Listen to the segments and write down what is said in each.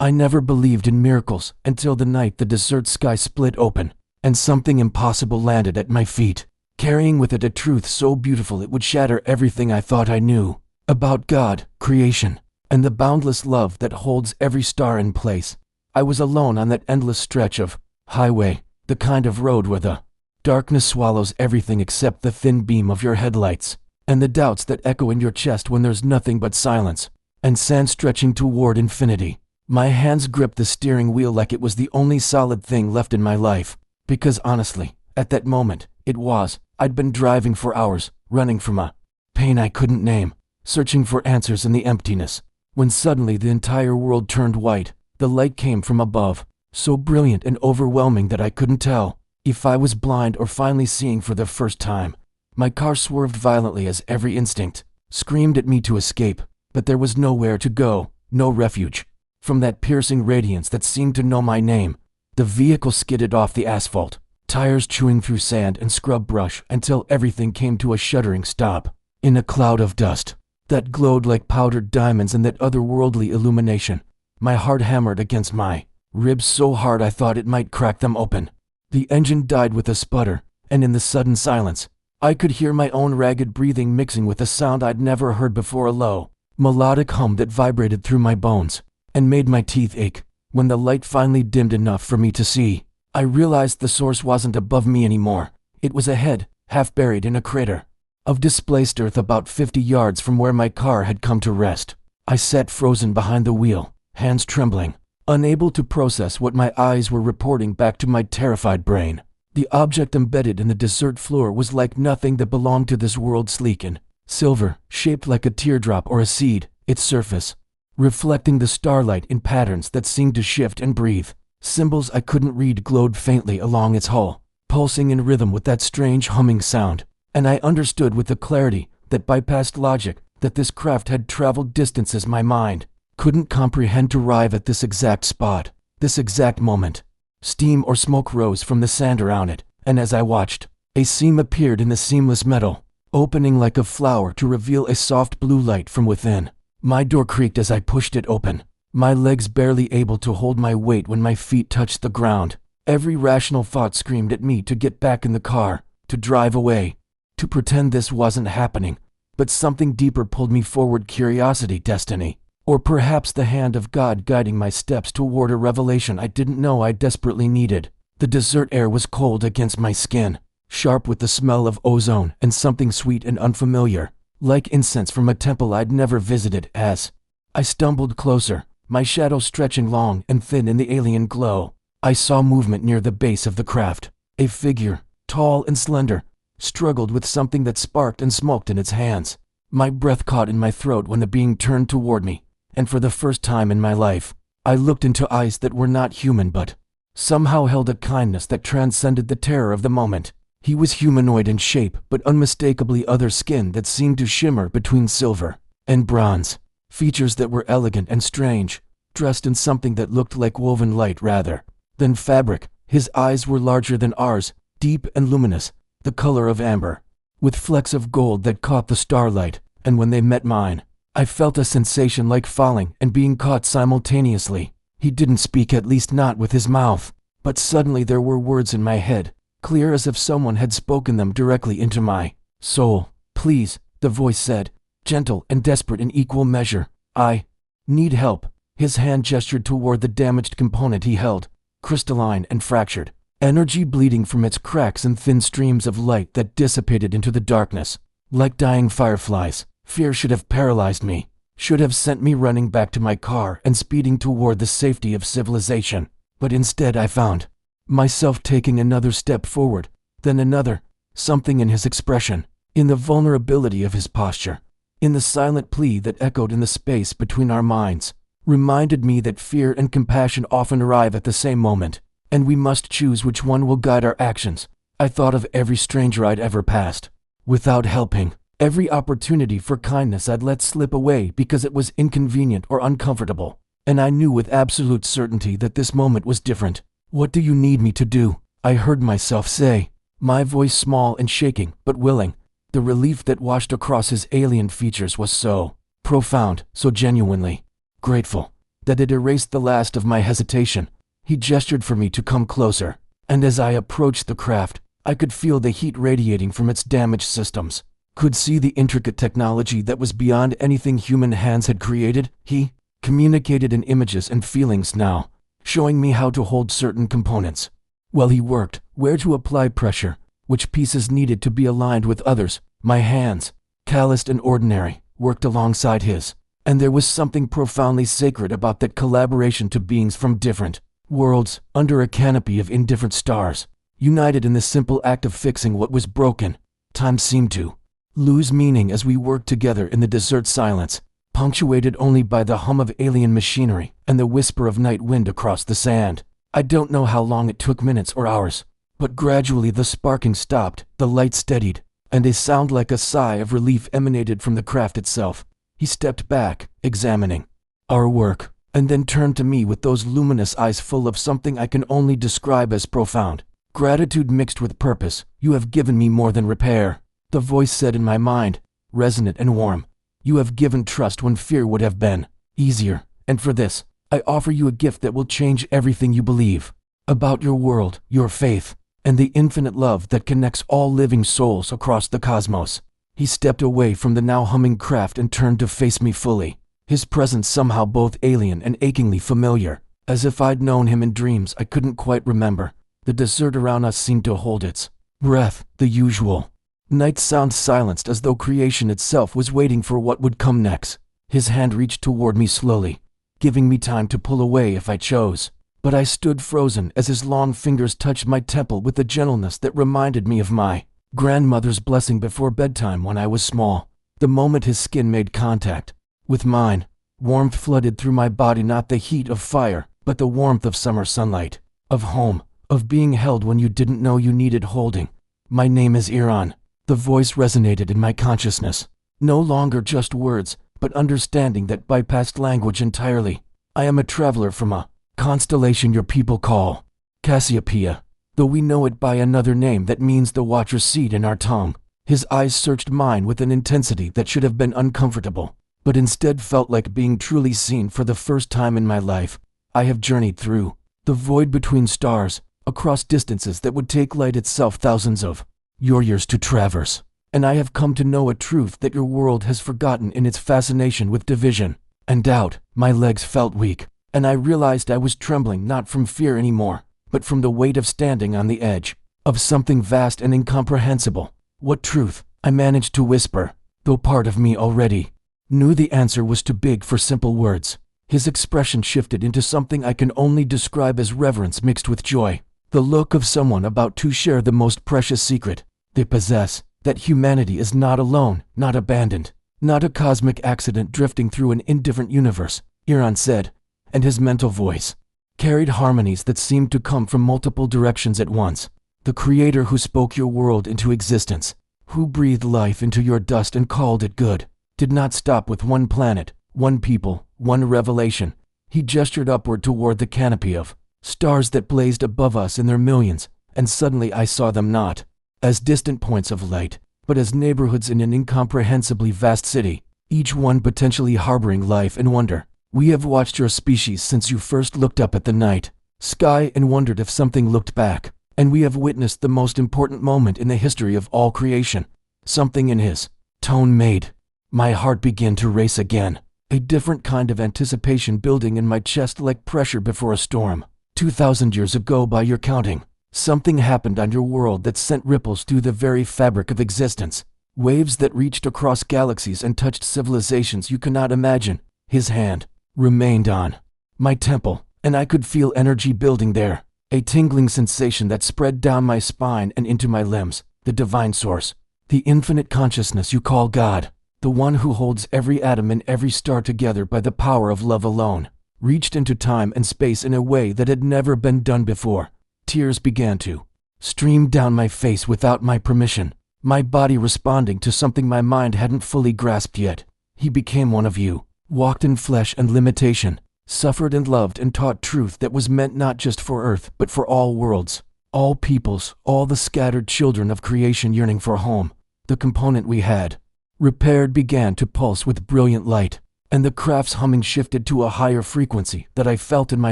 I never believed in miracles until the night the desert sky split open, and something impossible landed at my feet, carrying with it a truth so beautiful it would shatter everything I thought I knew about God, creation, and the boundless love that holds every star in place. I was alone on that endless stretch of highway, the kind of road where the darkness swallows everything except the thin beam of your headlights, and the doubts that echo in your chest when there's nothing but silence and sand stretching toward infinity. My hands gripped the steering wheel like it was the only solid thing left in my life, because honestly, at that moment, it was. I'd been driving for hours, running from a pain I couldn't name, searching for answers in the emptiness, when suddenly the entire world turned white. The light came from above, so brilliant and overwhelming that I couldn't tell if I was blind or finally seeing for the first time. My car swerved violently as every instinct screamed at me to escape, but there was nowhere to go, no refuge from that piercing radiance that seemed to know my name. The vehicle skidded off the asphalt, tires chewing through sand and scrub brush until everything came to a shuddering stop. In a cloud of dust that glowed like powdered diamonds in that otherworldly illumination, my heart hammered against my ribs so hard I thought it might crack them open. The engine died with a sputter, and in the sudden silence, I could hear my own ragged breathing mixing with a sound I'd never heard before, a low, melodic hum that vibrated through my bones and made my teeth ache. When the light finally dimmed enough for me to see, I realized the source wasn't above me anymore. It was ahead, half buried in a crater of displaced earth about 50 yards from where my car had come to rest. I sat frozen behind the wheel, hands trembling, unable to process what my eyes were reporting back to my terrified brain. The object embedded in the desert floor was like nothing that belonged to this world, sleek and silver, shaped like a teardrop or a seed, its surface reflecting the starlight in patterns that seemed to shift and breathe. Symbols I couldn't read glowed faintly along its hull, pulsing in rhythm with that strange humming sound, and I understood with a clarity that bypassed logic that this craft had traveled distances my mind couldn't comprehend to arrive at this exact spot, this exact moment. Steam or smoke rose from the sand around it, and as I watched, a seam appeared in the seamless metal, opening like a flower to reveal a soft blue light from within. My door creaked as I pushed it open, my legs barely able to hold my weight when my feet touched the ground. Every rational thought screamed at me to get back in the car, to drive away, to pretend this wasn't happening. But something deeper pulled me forward, curiosity, destiny, or perhaps the hand of God guiding my steps toward a revelation I didn't know I desperately needed. The desert air was cold against my skin, sharp with the smell of ozone and something sweet and unfamiliar, like incense from a temple I'd never visited. As I stumbled closer, my shadow stretching long and thin in the alien glow, I saw movement near the base of the craft. A figure, tall and slender, struggled with something that sparked and smoked in its hands. My breath caught in my throat when the being turned toward me, and for the first time in my life, I looked into eyes that were not human but somehow held a kindness that transcended the terror of the moment. He was humanoid in shape, but unmistakably other, skin that seemed to shimmer between silver and bronze, features that were elegant and strange, dressed in something that looked like woven light rather than fabric. His eyes were larger than ours, deep and luminous, the color of amber, with flecks of gold that caught the starlight, and when they met mine, I felt a sensation like falling and being caught simultaneously. He didn't speak, at least not with his mouth, but suddenly there were words in my head, clear as if someone had spoken them directly into my soul. "Please," the voice said, gentle and desperate in equal measure. "I need help." His hand gestured toward the damaged component he held, crystalline and fractured, energy bleeding from its cracks and thin streams of light that dissipated into the darkness, like dying fireflies. Fear should have paralyzed me, should have sent me running back to my car and speeding toward the safety of civilization. But instead I found myself taking another step forward, then another. Something in his expression, in the vulnerability of his posture, in the silent plea that echoed in the space between our minds, reminded me that fear and compassion often arrive at the same moment, and we must choose which one will guide our actions. I thought of every stranger I'd ever passed without helping, every opportunity for kindness I'd let slip away because it was inconvenient or uncomfortable, and I knew with absolute certainty that this moment was different. "What do you need me to do?" I heard myself say, my voice small and shaking, but willing. The relief that washed across his alien features was so profound, so genuinely grateful, that it erased the last of my hesitation. He gestured for me to come closer, and as I approached the craft, I could feel the heat radiating from its damaged systems. Could see the intricate technology that was beyond anything human hands had created. He communicated in images and feelings now, showing me how to hold certain components. While he worked, where to apply pressure, which pieces needed to be aligned with others. My hands, calloused and ordinary, worked alongside his, and there was something profoundly sacred about that collaboration to beings from different worlds, under a canopy of indifferent stars, united in the simple act of fixing what was broken. Time seemed to lose meaning as we worked together in the desert silence, punctuated only by the hum of alien machinery and the whisper of night wind across the sand. I don't know how long it took, minutes or hours, but gradually the sparking stopped, the light steadied, and a sound like a sigh of relief emanated from the craft itself. He stepped back, examining our work, and then turned to me with those luminous eyes full of something I can only describe as profound gratitude mixed with purpose. "You have given me more than repair," the voice said in my mind, resonant and warm. "You have given trust when fear would have been easier, and for this, I offer you a gift that will change everything you believe about your world, your faith, and the infinite love that connects all living souls across the cosmos." He stepped away from the now humming craft and turned to face me fully, his presence somehow both alien and achingly familiar, as if I'd known him in dreams I couldn't quite remember. The desert around us seemed to hold its breath, the usual night sound silenced as though creation itself was waiting for what would come next. His hand reached toward me slowly, giving me time to pull away if I chose, but I stood frozen as his long fingers touched my temple with a gentleness that reminded me of my grandmother's blessing before bedtime when I was small. The moment his skin made contact with mine, warmth flooded through my body, not the heat of fire, but the warmth of summer sunlight, of home, of being held when you didn't know you needed holding. "My name is Iran." The voice resonated in my consciousness, no longer just words, but understanding that bypassed language entirely. "I am a traveler from a constellation your people call Cassiopeia, though we know it by another name that means the watcher's seat in our tongue." His eyes searched mine with an intensity that should have been uncomfortable, but instead felt like being truly seen. "For the first time in my life, I have journeyed through the void between stars, across distances that would take light itself thousands of your years to traverse, and I have come to know a truth that your world has forgotten in its fascination with division and doubt." My legs felt weak, and I realized I was trembling not from fear anymore, but from the weight of standing on the edge of something vast and incomprehensible. "What truth?" I managed to whisper, though part of me already knew the answer was too big for simple words. His expression shifted into something I can only describe as reverence mixed with joy, the look of someone about to share the most precious secret they possess, that humanity is not alone, not abandoned, not a cosmic accident drifting through an indifferent universe, Iran said, and his mental voice carried harmonies that seemed to come from multiple directions at once. "The creator who spoke your world into existence, who breathed life into your dust and called it good, did not stop with one planet, one people, one revelation." He gestured upward toward the canopy of stars that blazed above us in their millions, and suddenly I saw them not as distant points of light, but as neighborhoods in an incomprehensibly vast city, each one potentially harboring life and wonder. "We have watched your species since you first looked up at the night sky and wondered if something looked back, and we have witnessed the most important moment in the history of all creation." Something in his tone made my heart begin to race again, a different kind of anticipation building in my chest like pressure before a storm. 2,000 years ago by your counting, something happened on your world that sent ripples through the very fabric of existence, waves that reached across galaxies and touched civilizations you cannot imagine. His hand remained on my temple, and I could feel energy building there, a tingling sensation that spread down my spine and into my limbs. "The divine source, the infinite consciousness you call God, the one who holds every atom and every star together by the power of love alone, reached into time and space in a way that had never been done before." Tears began to stream down my face without my permission, my body responding to something my mind hadn't fully grasped yet. "He became one of you, walked in flesh and limitation, suffered and loved and taught truth that was meant not just for Earth but for all worlds, all peoples, all the scattered children of creation yearning for home." The component we had repaired began to pulse with brilliant light, and the craft's humming shifted to a higher frequency that I felt in my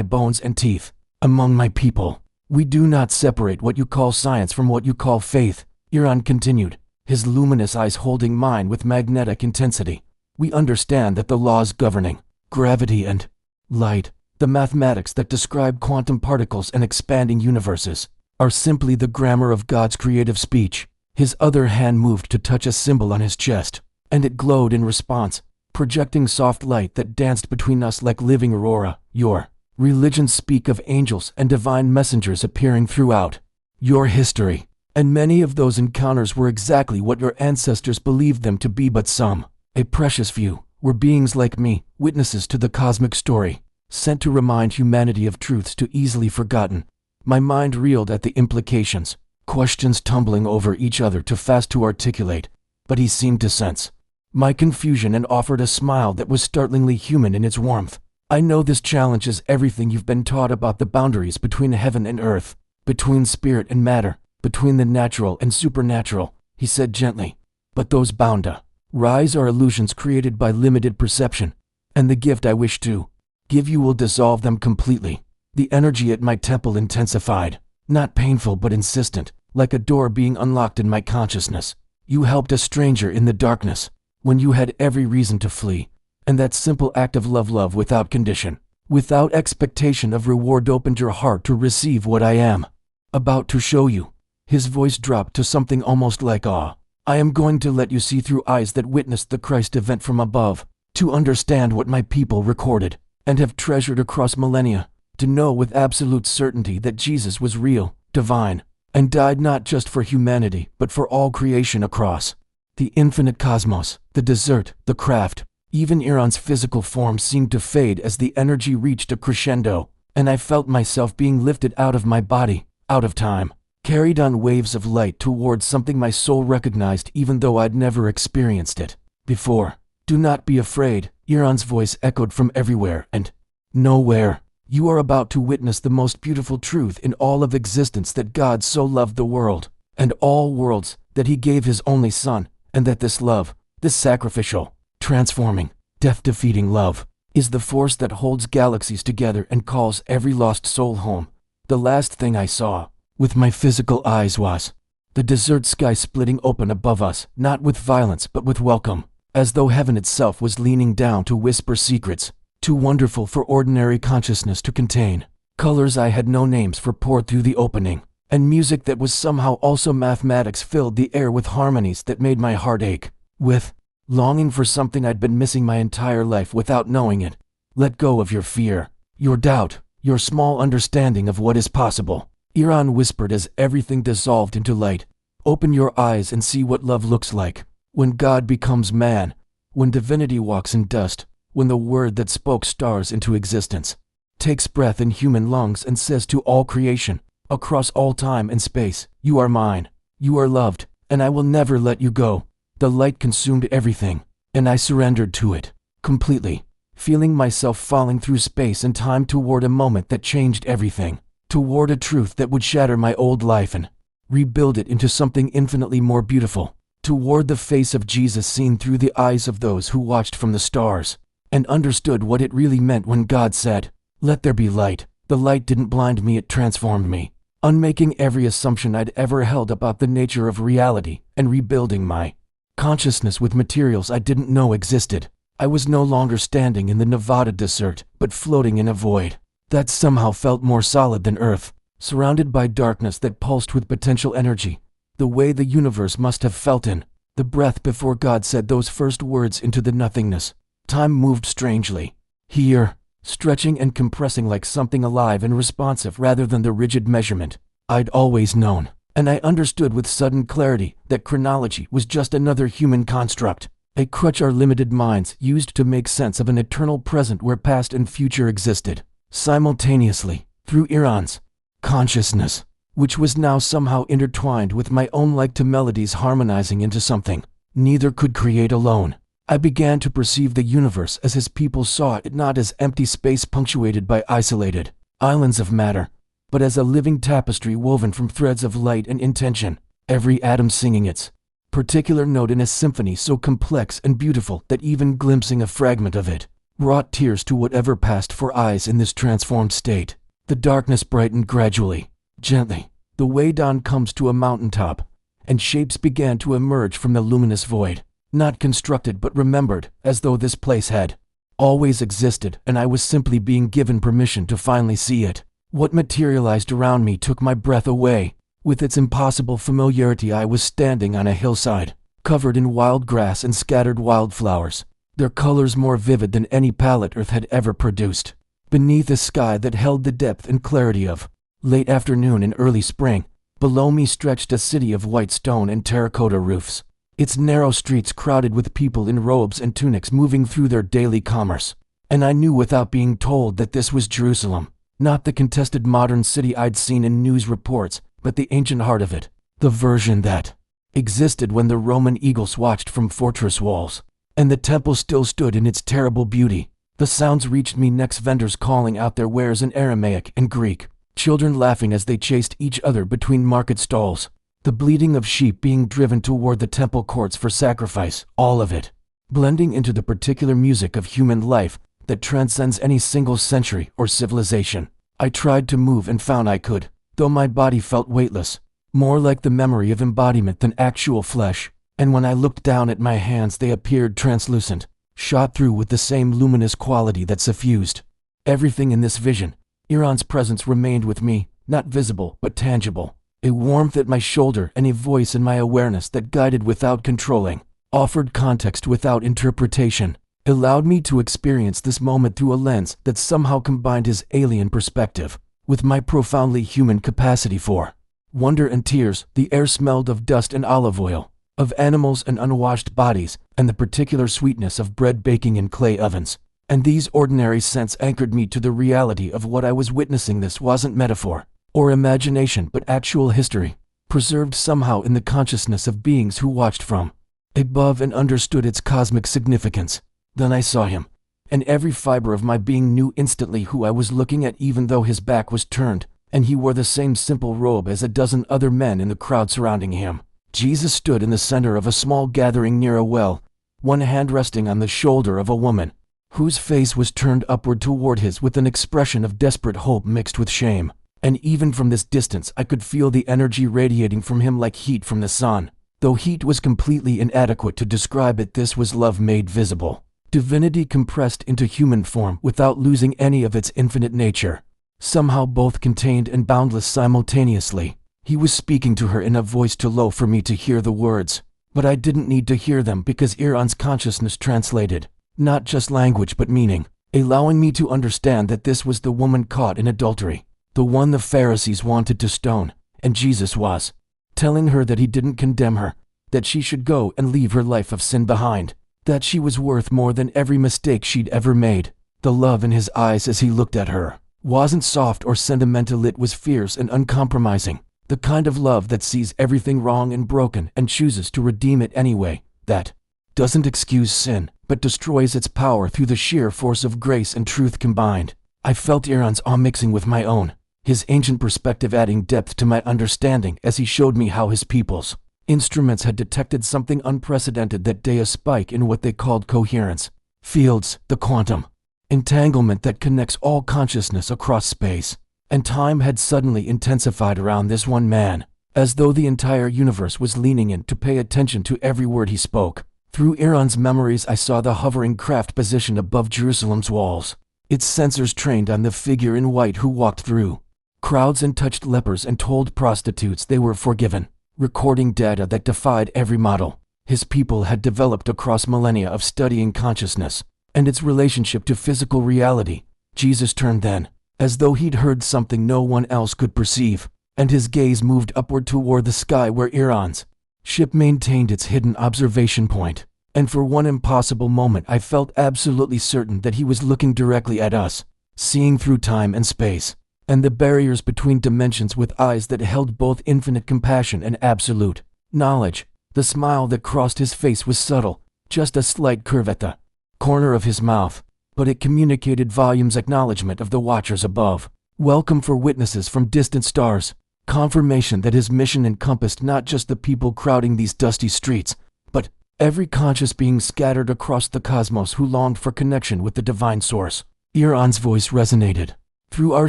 bones and teeth. Among my people, we do not separate what you call science from what you call faith, Iran continued, his luminous eyes holding mine with magnetic intensity. We understand that the laws governing gravity and light, the mathematics that describe quantum particles and expanding universes, are simply the grammar of God's creative speech. His other hand moved to touch a symbol on his chest, and it glowed in response, projecting soft light that danced between us like living aurora. Your religions speak of angels and divine messengers appearing throughout your history, and many of those encounters were exactly what your ancestors believed them to be, but some, a precious few, were beings like me, witnesses to the cosmic story, sent to remind humanity of truths too easily forgotten. My mind reeled at the implications, questions tumbling over each other too fast to articulate, but he seemed to sense my confusion and offered a smile that was startlingly human in its warmth. I know this challenges everything you've been taught about the boundaries between heaven and earth, between spirit and matter, between the natural and supernatural, he said gently. But those boundaries are illusions created by limited perception, and the gift I wish to give you will dissolve them completely. The energy at my temple intensified, not painful but insistent, like a door being unlocked in my consciousness. You helped a stranger in the darkness, when you had every reason to flee, and that simple act of love without condition, without expectation of reward, opened your heart to receive what I am about to show you. His voice dropped to something almost like awe. I am going to let you see through eyes that witnessed the Christ event from above, to understand what my people recorded and have treasured across millennia, to know with absolute certainty that Jesus was real, divine, and died not just for humanity but for all creation across the infinite cosmos. The desert, the craft, even Iran's physical form seemed to fade as the energy reached a crescendo, and I felt myself being lifted out of my body, out of time, carried on waves of light towards something my soul recognized even though I'd never experienced it before. Do not be afraid, Iran's voice echoed from everywhere and nowhere. You are about to witness the most beautiful truth in all of existence, that God so loved the world, and all worlds, that he gave his only Son, and that this love, this sacrificial, transforming, death-defeating love, is the force that holds galaxies together and calls every lost soul home. The last thing I saw with my physical eyes was the desert sky splitting open above us, not with violence but with welcome, as though heaven itself was leaning down to whisper secrets too wonderful for ordinary consciousness to contain. Colors I had no names for poured through the opening, and music that was somehow also mathematics filled the air with harmonies that made my heart ache with longing for something I'd been missing my entire life without knowing it. Let go of your fear, your doubt, your small understanding of what is possible, Iran whispered as everything dissolved into light. Open your eyes and see what love looks like. When God becomes man, when divinity walks in dust, when the word that spoke stars into existence takes breath in human lungs and says to all creation, across all time and space, you are mine, you are loved, and I will never let you go. The light consumed everything, and I surrendered to it, completely, feeling myself falling through space and time toward a moment that changed everything, toward a truth that would shatter my old life and rebuild it into something infinitely more beautiful, toward the face of Jesus seen through the eyes of those who watched from the stars and understood what it really meant when God said, "Let there be light." The light didn't blind me, it transformed me, unmaking every assumption I'd ever held about the nature of reality and rebuilding my consciousness with materials I didn't know existed. I was no longer standing in the Nevada desert, but floating in a void that somehow felt more solid than Earth, surrounded by darkness that pulsed with potential energy, the way the universe must have felt in the breath before God said those first words into the nothingness. Time moved strangely here, stretching and compressing like something alive and responsive rather than the rigid measurement I'd always known, and I understood with sudden clarity that chronology was just another human construct, a crutch our limited minds used to make sense of an eternal present where past and future existed simultaneously through Iran's consciousness, which was now somehow intertwined with my own, like two melodies harmonizing into something neither could create alone. I began to perceive the universe as his people saw it, not as empty space punctuated by isolated islands of matter, but as a living tapestry woven from threads of light and intention, every atom singing its particular note in a symphony so complex and beautiful that even glimpsing a fragment of it brought tears to whatever passed for eyes in this transformed state. The darkness brightened gradually, gently, the way dawn comes to a mountaintop, and shapes began to emerge from the luminous void, not constructed but remembered, as though this place had always existed and I was simply being given permission to finally see it. What materialized around me took my breath away. With its impossible familiarity, I was standing on a hillside, covered in wild grass and scattered wildflowers, their colors more vivid than any palette Earth had ever produced. Beneath a sky that held the depth and clarity of late afternoon in early spring, below me stretched a city of white stone and terracotta roofs, its narrow streets crowded with people in robes and tunics moving through their daily commerce. And I knew without being told that this was Jerusalem, not the contested modern city I'd seen in news reports, but the ancient heart of it, the version that existed when the Roman eagles watched from fortress walls, and the temple still stood in its terrible beauty. The sounds reached me next: vendors calling out their wares in Aramaic and Greek, children laughing as they chased each other between market stalls, the bleating of sheep being driven toward the temple courts for sacrifice, all of it blending into the particular music of human life that transcends any single century or civilization. I tried to move and found I could, though my body felt weightless, more like the memory of embodiment than actual flesh, and when I looked down at my hands they appeared translucent, shot through with the same luminous quality that suffused everything in this vision. Iran's presence remained with me, not visible but tangible, a warmth at my shoulder and a voice in my awareness that guided without controlling, offered context without interpretation, allowed me to experience this moment through a lens that somehow combined his alien perspective with my profoundly human capacity for wonder and tears. The air smelled of dust and olive oil, of animals and unwashed bodies, and the particular sweetness of bread baking in clay ovens. And these ordinary scents anchored me to the reality of what I was witnessing. This wasn't metaphor or imagination, but actual history, preserved somehow in the consciousness of beings who watched from above and understood its cosmic significance. Then I saw him, and every fiber of my being knew instantly who I was looking at, even though his back was turned, and he wore the same simple robe as a dozen other men in the crowd surrounding him. Jesus stood in the center of a small gathering near a well, one hand resting on the shoulder of a woman, whose face was turned upward toward his with an expression of desperate hope mixed with shame. And even from this distance I could feel the energy radiating from him like heat from the sun. Though heat was completely inadequate to describe it, this was love made visible. Divinity compressed into human form without losing any of its infinite nature. Somehow both contained and boundless simultaneously. He was speaking to her in a voice too low for me to hear the words, but I didn't need to hear them because Iran's consciousness translated not just language but meaning, allowing me to understand that this was the woman caught in adultery, the one the Pharisees wanted to stone, and Jesus was telling her that he didn't condemn her, that she should go and leave her life of sin behind, that she was worth more than every mistake she'd ever made. The love in his eyes as he looked at her wasn't soft or sentimental, it was fierce and uncompromising, the kind of love that sees everything wrong and broken and chooses to redeem it anyway, that doesn't excuse sin, but destroys its power through the sheer force of grace and truth combined. I felt Iran's awe mixing with my own, his ancient perspective adding depth to my understanding as he showed me how his people's instruments had detected something unprecedented that day, a spike in what they called coherence fields, the quantum entanglement that connects all consciousness across space and time had suddenly intensified around this one man, as though the entire universe was leaning in to pay attention to every word he spoke. Through Iran's memories I saw the hovering craft positioned above Jerusalem's walls, its sensors trained on the figure in white who walked through crowds and touched lepers and told prostitutes they were forgiven, recording data that defied every model his people had developed across millennia of studying consciousness and its relationship to physical reality. Jesus turned then, as though he'd heard something no one else could perceive, and his gaze moved upward toward the sky where Iran's ship maintained its hidden observation point. And for one impossible moment I felt absolutely certain that he was looking directly at us, seeing through time and space, and the barriers between dimensions with eyes that held both infinite compassion and absolute knowledge. The smile that crossed his face was subtle, just a slight curve at the corner of his mouth, but it communicated volumes, acknowledgement of the watchers above, welcome for witnesses from distant stars, confirmation that his mission encompassed not just the people crowding these dusty streets, but every conscious being scattered across the cosmos who longed for connection with the divine source. Iran's voice resonated through our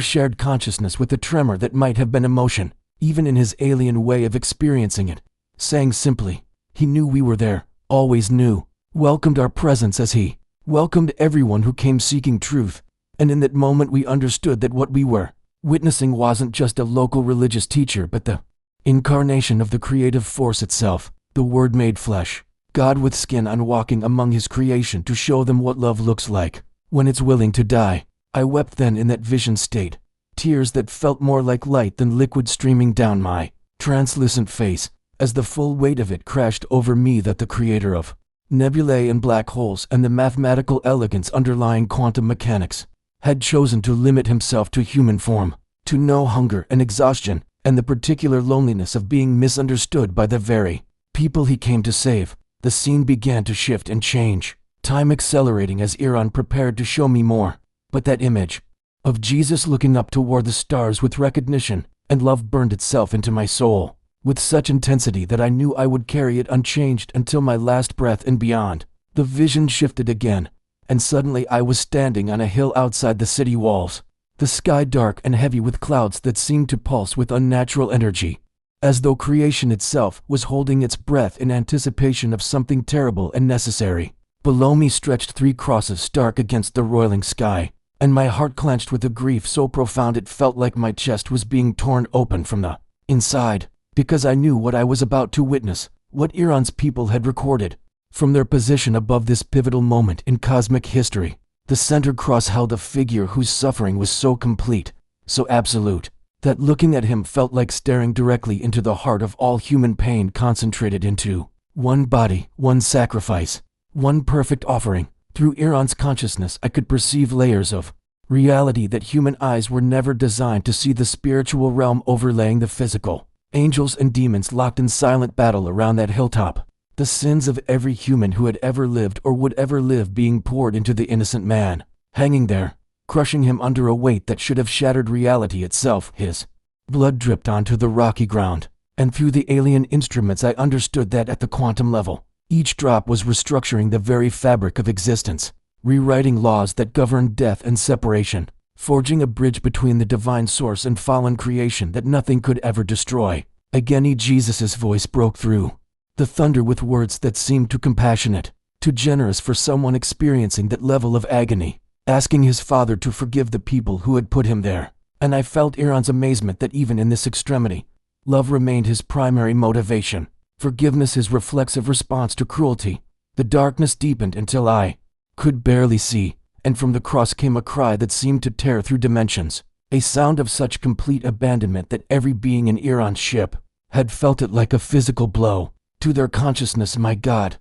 shared consciousness with a tremor that might have been emotion, even in his alien way of experiencing it, saying simply, he knew we were there, always knew, welcomed our presence as he welcomed everyone who came seeking truth, and in that moment we understood that what we were witnessing wasn't just a local religious teacher but the incarnation of the creative force itself, the Word made flesh, God with skin on, walking among His creation to show them what love looks like when it's willing to die. I wept then in that vision state, tears that felt more like light than liquid streaming down my translucent face, as the full weight of it crashed over me, that the creator of nebulae and black holes and the mathematical elegance underlying quantum mechanics had chosen to limit himself to human form, to know hunger and exhaustion and the particular loneliness of being misunderstood by the very people he came to save. The scene began to shift and change, time accelerating as Iran prepared to show me more. But that image of Jesus looking up toward the stars with recognition and love burned itself into my soul with such intensity that I knew I would carry it unchanged until my last breath and beyond. The vision shifted again, and suddenly I was standing on a hill outside the city walls, the sky dark and heavy with clouds that seemed to pulse with unnatural energy, as though creation itself was holding its breath in anticipation of something terrible and necessary. Below me stretched 3 crosses stark against the roiling sky, and my heart clenched with a grief so profound it felt like my chest was being torn open from the inside, because I knew what I was about to witness, what Iran's people had recorded. From their position above this pivotal moment in cosmic history, the center cross held a figure whose suffering was so complete, so absolute, that looking at him felt like staring directly into the heart of all human pain concentrated into one body, one sacrifice, one perfect offering. Through Iran's consciousness I could perceive layers of reality that human eyes were never designed to see, the spiritual realm overlaying the physical, angels and demons locked in silent battle around that hilltop, the sins of every human who had ever lived or would ever live being poured into the innocent man, hanging there, crushing him under a weight that should have shattered reality itself. His blood dripped onto the rocky ground, and through the alien instruments I understood that at the quantum level, each drop was restructuring the very fabric of existence, rewriting laws that governed death and separation, forging a bridge between the divine source and fallen creation that nothing could ever destroy. Again Jesus' voice broke through the thunder with words that seemed too compassionate, too generous for someone experiencing that level of agony, asking his Father to forgive the people who had put him there. And I felt Iran's amazement that even in this extremity, love remained his primary motivation. Forgiveness his reflexive response to cruelty. The darkness deepened until I could barely see, and from the cross came a cry that seemed to tear through dimensions, a sound of such complete abandonment that every being in Iran's ship had felt it like a physical blow to their consciousness. My God,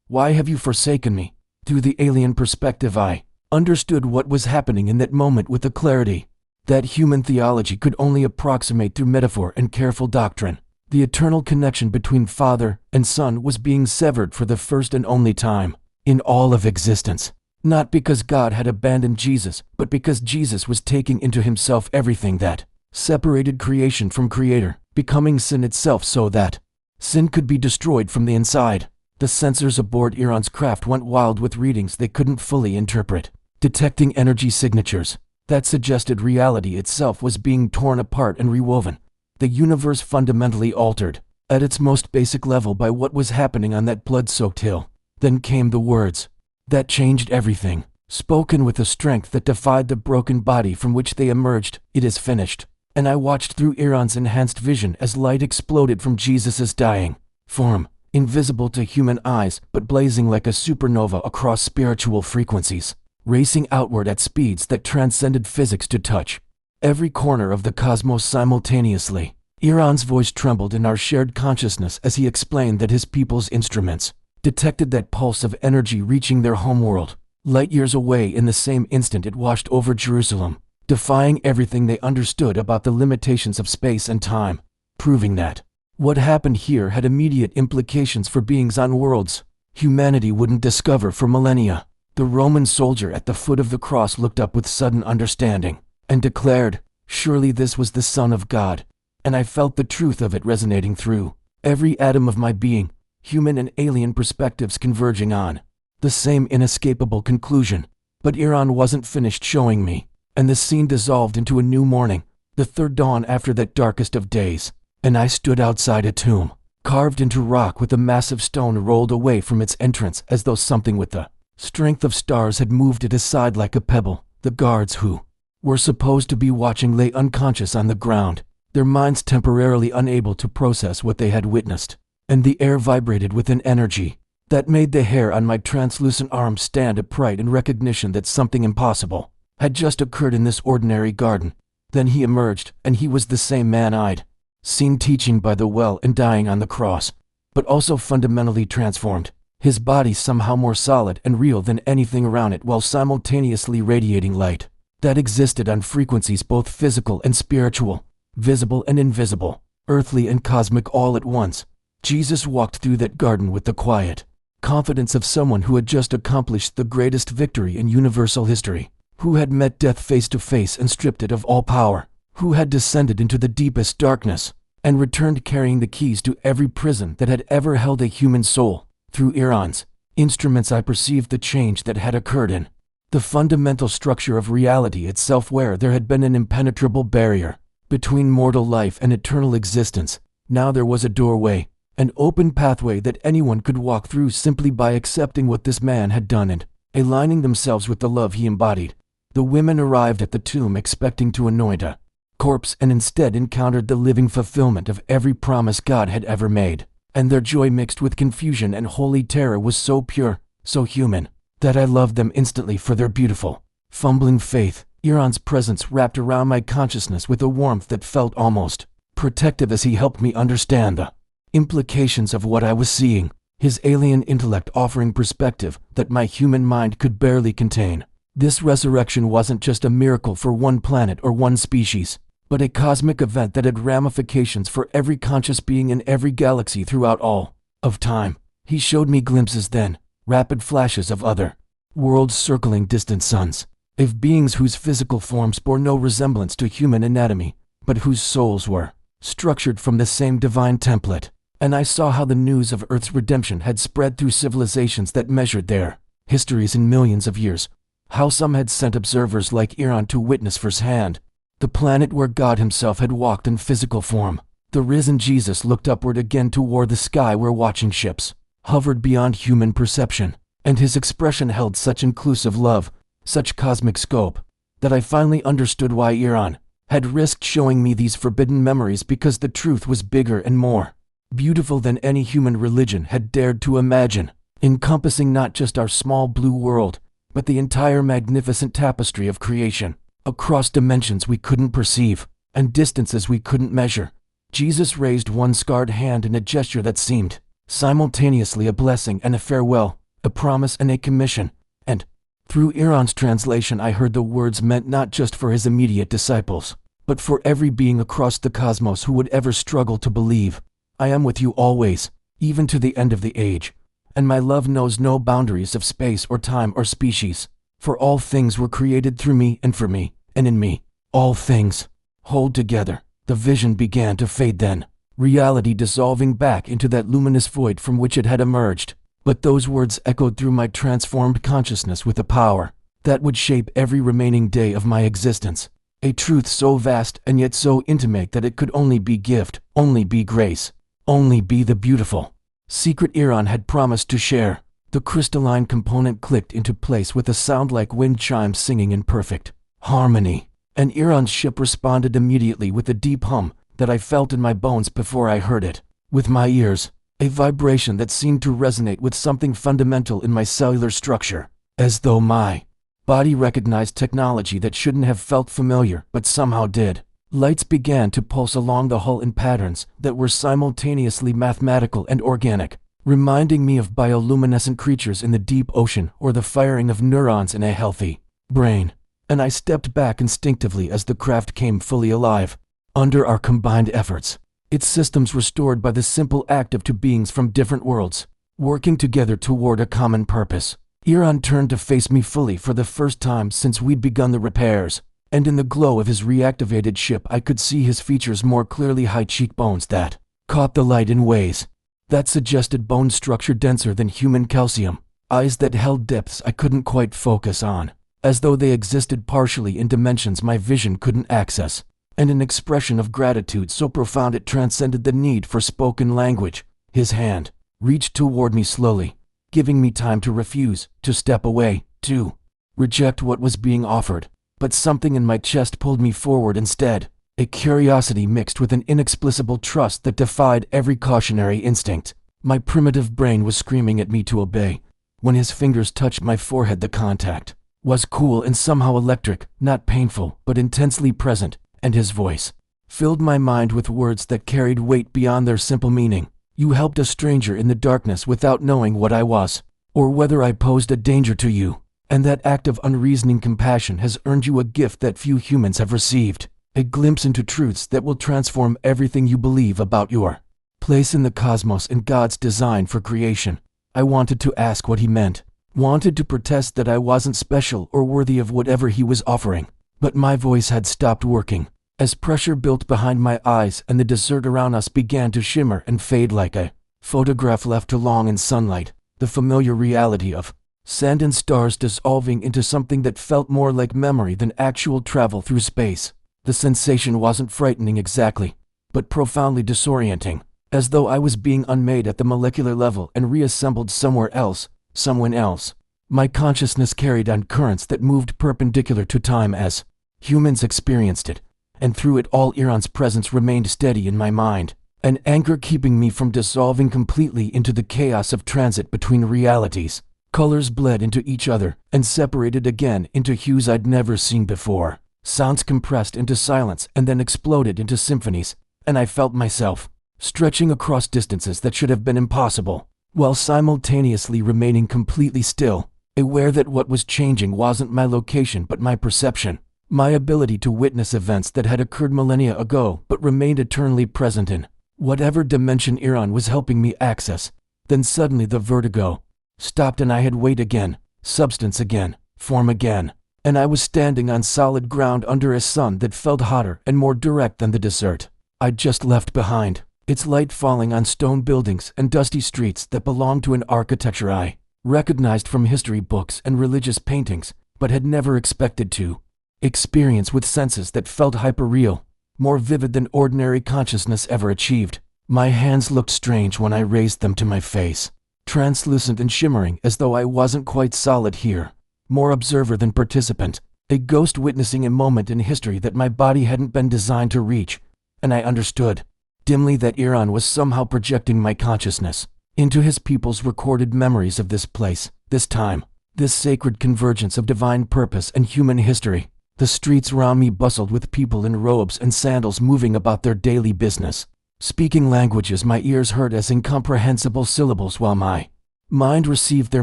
why have you forsaken me? Through the alien perspective I understood what was happening in that moment with a clarity that human theology could only approximate through metaphor and careful doctrine. The eternal connection between Father and Son was being severed for the first and only time in all of existence, not because God had abandoned Jesus, but because Jesus was taking into himself everything that separated creation from Creator, becoming sin itself so that sin could be destroyed from the inside. The sensors aboard Iran's craft went wild with readings they couldn't fully interpret, detecting energy signatures that suggested reality itself was being torn apart and rewoven. The universe fundamentally altered, at its most basic level, by what was happening on that blood-soaked hill. Then came the words that changed everything, spoken with a strength that defied the broken body from which they emerged. It is finished. And I watched through Iran's enhanced vision as light exploded from Jesus' dying form, invisible to human eyes but blazing like a supernova across spiritual frequencies, racing outward at speeds that transcended physics to touch every corner of the cosmos simultaneously. Iran's voice trembled in our shared consciousness as he explained that his people's instruments detected that pulse of energy reaching their homeworld, light years away. In the same instant it washed over Jerusalem, defying everything they understood about the limitations of space and time, proving that what happened here had immediate implications for beings on worlds humanity wouldn't discover for millennia. The Roman soldier at the foot of the cross looked up with sudden understanding and declared, "Surely this was the Son of God," and I felt the truth of it resonating through every atom of my being. human and alien perspectives converging on the same inescapable conclusion. But Iran wasn't finished showing me, and the scene dissolved into a new morning, the third dawn after that darkest of days, and I stood outside a tomb, carved into rock with a massive stone rolled away from its entrance as though something with the strength of stars had moved it aside like a pebble. The guards who were supposed to be watching lay unconscious on the ground, their minds temporarily unable to process what they had witnessed, and the air vibrated with an energy that made the hair on my translucent arm stand upright in recognition that something impossible had just occurred in this ordinary garden. Then he emerged, and he was the same man I'd seen teaching by the well and dying on the cross, but also fundamentally transformed, his body somehow more solid and real than anything around it, while simultaneously radiating light that existed on frequencies both physical and spiritual, visible and invisible, earthly and cosmic all at once. Jesus walked through that garden with the quiet confidence of someone who had just accomplished the greatest victory in universal history, who had met death face to face and stripped it of all power, who had descended into the deepest darkness and returned carrying the keys to every prison that had ever held a human soul. Through Iran's instruments I perceived the change that had occurred in the fundamental structure of reality itself, where there had been an impenetrable barrier between mortal life and eternal existence. Now there was a doorway, an open pathway that anyone could walk through simply by accepting what this man had done and aligning themselves with the love he embodied. The women arrived at the tomb expecting to anoint a corpse and instead encountered the living fulfillment of every promise God had ever made, and their joy mixed with confusion and holy terror was so pure, so human, that I loved them instantly for their beautiful, fumbling faith. Iran's presence wrapped around my consciousness with a warmth that felt almost protective as he helped me understand the implications of what I was seeing, his alien intellect offering perspective that my human mind could barely contain. This resurrection wasn't just a miracle for one planet or one species, but a cosmic event that had ramifications for every conscious being in every galaxy throughout all of time. He showed me glimpses then, rapid flashes of other worlds circling distant suns, of beings whose physical forms bore no resemblance to human anatomy, but whose souls were structured from the same divine template. And I saw how the news of Earth's redemption had spread through civilizations that measured their histories in millions of years, how some had sent observers like Iran to witness firsthand the planet where God himself had walked in physical form. The risen Jesus looked upward again toward the sky where watching ships hovered beyond human perception, and his expression held such inclusive love, such cosmic scope, that I finally understood why Iran had risked showing me these forbidden memories, because the truth was bigger and more beautiful than any human religion had dared to imagine, encompassing not just our small blue world, but the entire magnificent tapestry of creation, across dimensions we couldn't perceive, and distances we couldn't measure. Jesus raised one scarred hand in a gesture that seemed simultaneously a blessing and a farewell, a promise and a commission, and through Iran's translation I heard the words meant not just for his immediate disciples, but for every being across the cosmos who would ever struggle to believe. I am with you always, even to the end of the age, and my love knows no boundaries of space or time or species, for all things were created through me and for me, and in me, all things hold together. The vision began to fade then, reality dissolving back into that luminous void from which it had emerged. But those words echoed through my transformed consciousness with a power that would shape every remaining day of my existence, a truth so vast and yet so intimate that it could only be gift, only be grace, only be the beautiful secret Iran had promised to share. The crystalline component clicked into place with a sound like wind chimes singing in perfect harmony, and Iran's ship responded immediately with a deep hum that I felt in my bones before I heard it with my ears, a vibration that seemed to resonate with something fundamental in my cellular structure, as though my body recognized technology that shouldn't have felt familiar but somehow did. Lights began to pulse along the hull in patterns that were simultaneously mathematical and organic, reminding me of bioluminescent creatures in the deep ocean or the firing of neurons in a healthy brain. And I stepped back instinctively as the craft came fully alive. Under our combined efforts, its systems restored by the simple act of two beings from different worlds, working together toward a common purpose. Iran turned to face me fully for the first time since we'd begun the repairs, and in the glow of his reactivated ship I could see his features more clearly, high cheekbones that caught the light in ways that suggested bone structure denser than human calcium, eyes that held depths I couldn't quite focus on, as though they existed partially in dimensions my vision couldn't access, and an expression of gratitude so profound it transcended the need for spoken language. His hand reached toward me slowly, giving me time to refuse, to step away, to reject what was being offered. But something in my chest pulled me forward instead, a curiosity mixed with an inexplicable trust that defied every cautionary instinct. My primitive brain was screaming at me to obey. When his fingers touched my forehead, the contact was cool and somehow electric, not painful, but intensely present, and his voice filled my mind with words that carried weight beyond their simple meaning. You helped a stranger in the darkness without knowing what I was, or whether I posed a danger to you, and that act of unreasoning compassion has earned you a gift that few humans have received, a glimpse into truths that will transform everything you believe about your place in the cosmos and God's design for creation. I wanted to ask what he meant, wanted to protest that I wasn't special or worthy of whatever he was offering, but my voice had stopped working. As pressure built behind my eyes and the desert around us began to shimmer and fade like a photograph left too long in sunlight, the familiar reality of sand and stars dissolving into something that felt more like memory than actual travel through space. The sensation wasn't frightening exactly, but profoundly disorienting, as though I was being unmade at the molecular level and reassembled somewhere else, someone else. My consciousness carried on currents that moved perpendicular to time as humans experienced it, and through it all Iran's presence remained steady in my mind, an anchor keeping me from dissolving completely into the chaos of transit between realities. Colors bled into each other and separated again into hues I'd never seen before. Sounds compressed into silence and then exploded into symphonies, and I felt myself stretching across distances that should have been impossible, while simultaneously remaining completely still, aware that what was changing wasn't my location but my perception, my ability to witness events that had occurred millennia ago but remained eternally present in whatever dimension Iran was helping me access. Then suddenly the vertigo stopped and I had weight again, substance again, form again, and I was standing on solid ground under a sun that felt hotter and more direct than the desert I'd just left behind, its light falling on stone buildings and dusty streets that belonged to an architecture I recognized from history books and religious paintings, but had never expected to experience with senses that felt hyper-real, more vivid than ordinary consciousness ever achieved. My hands looked strange when I raised them to my face, translucent and shimmering as though I wasn't quite solid here, more observer than participant, a ghost witnessing a moment in history that my body hadn't been designed to reach, and I understood dimly that Iran was somehow projecting my consciousness into his people's recorded memories of this place, this time, this sacred convergence of divine purpose and human history. The streets around me bustled with people in robes and sandals moving about their daily business, speaking languages my ears heard as incomprehensible syllables while my mind received their